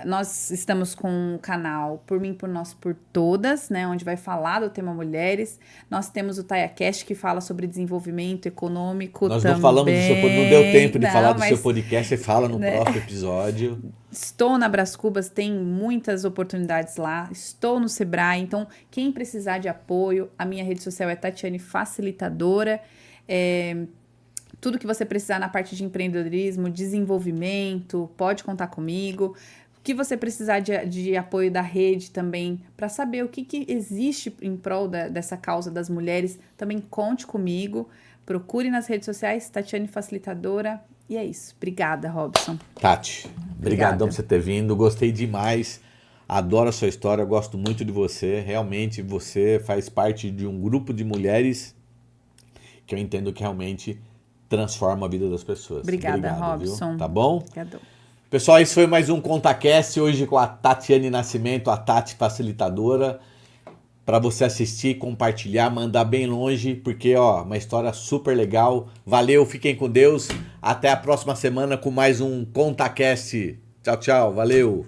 Nós estamos com o canal Por Mim, Por Nós, Por Todas, né, onde vai falar do tema mulheres. Nós temos o TaiaCast, que fala sobre desenvolvimento econômico. Nós também. Não falamos do seu podcast, não deu tempo de falar do seu podcast, você fala no próximo episódio. Estou na Brás Cubas, tem muitas oportunidades lá. Estou no Sebrae, então quem precisar de apoio, a minha rede social é Tatiane Facilitadora. Tudo que você precisar na parte de empreendedorismo, desenvolvimento, pode contar comigo. O que você precisar de apoio da rede também, para saber o que existe em prol dessa causa das mulheres, também conte comigo. Procure nas redes sociais, Tatiane Facilitadora. E é isso. Obrigada, Robson. Tati, obrigadão por você ter vindo. Gostei demais. Adoro a sua história, gosto muito de você. Realmente, você faz parte de um grupo de mulheres que eu entendo que realmente transforma a vida das pessoas. Obrigado, Robson. Viu? Tá bom? Obrigado. Pessoal, esse foi mais um ContaCast, hoje com a Tatiane Nascimento, a Tati Facilitadora. Para você assistir, compartilhar, mandar bem longe, porque, uma história super legal. Valeu, fiquem com Deus. Até a próxima semana com mais um ContaCast. Tchau, tchau. Valeu.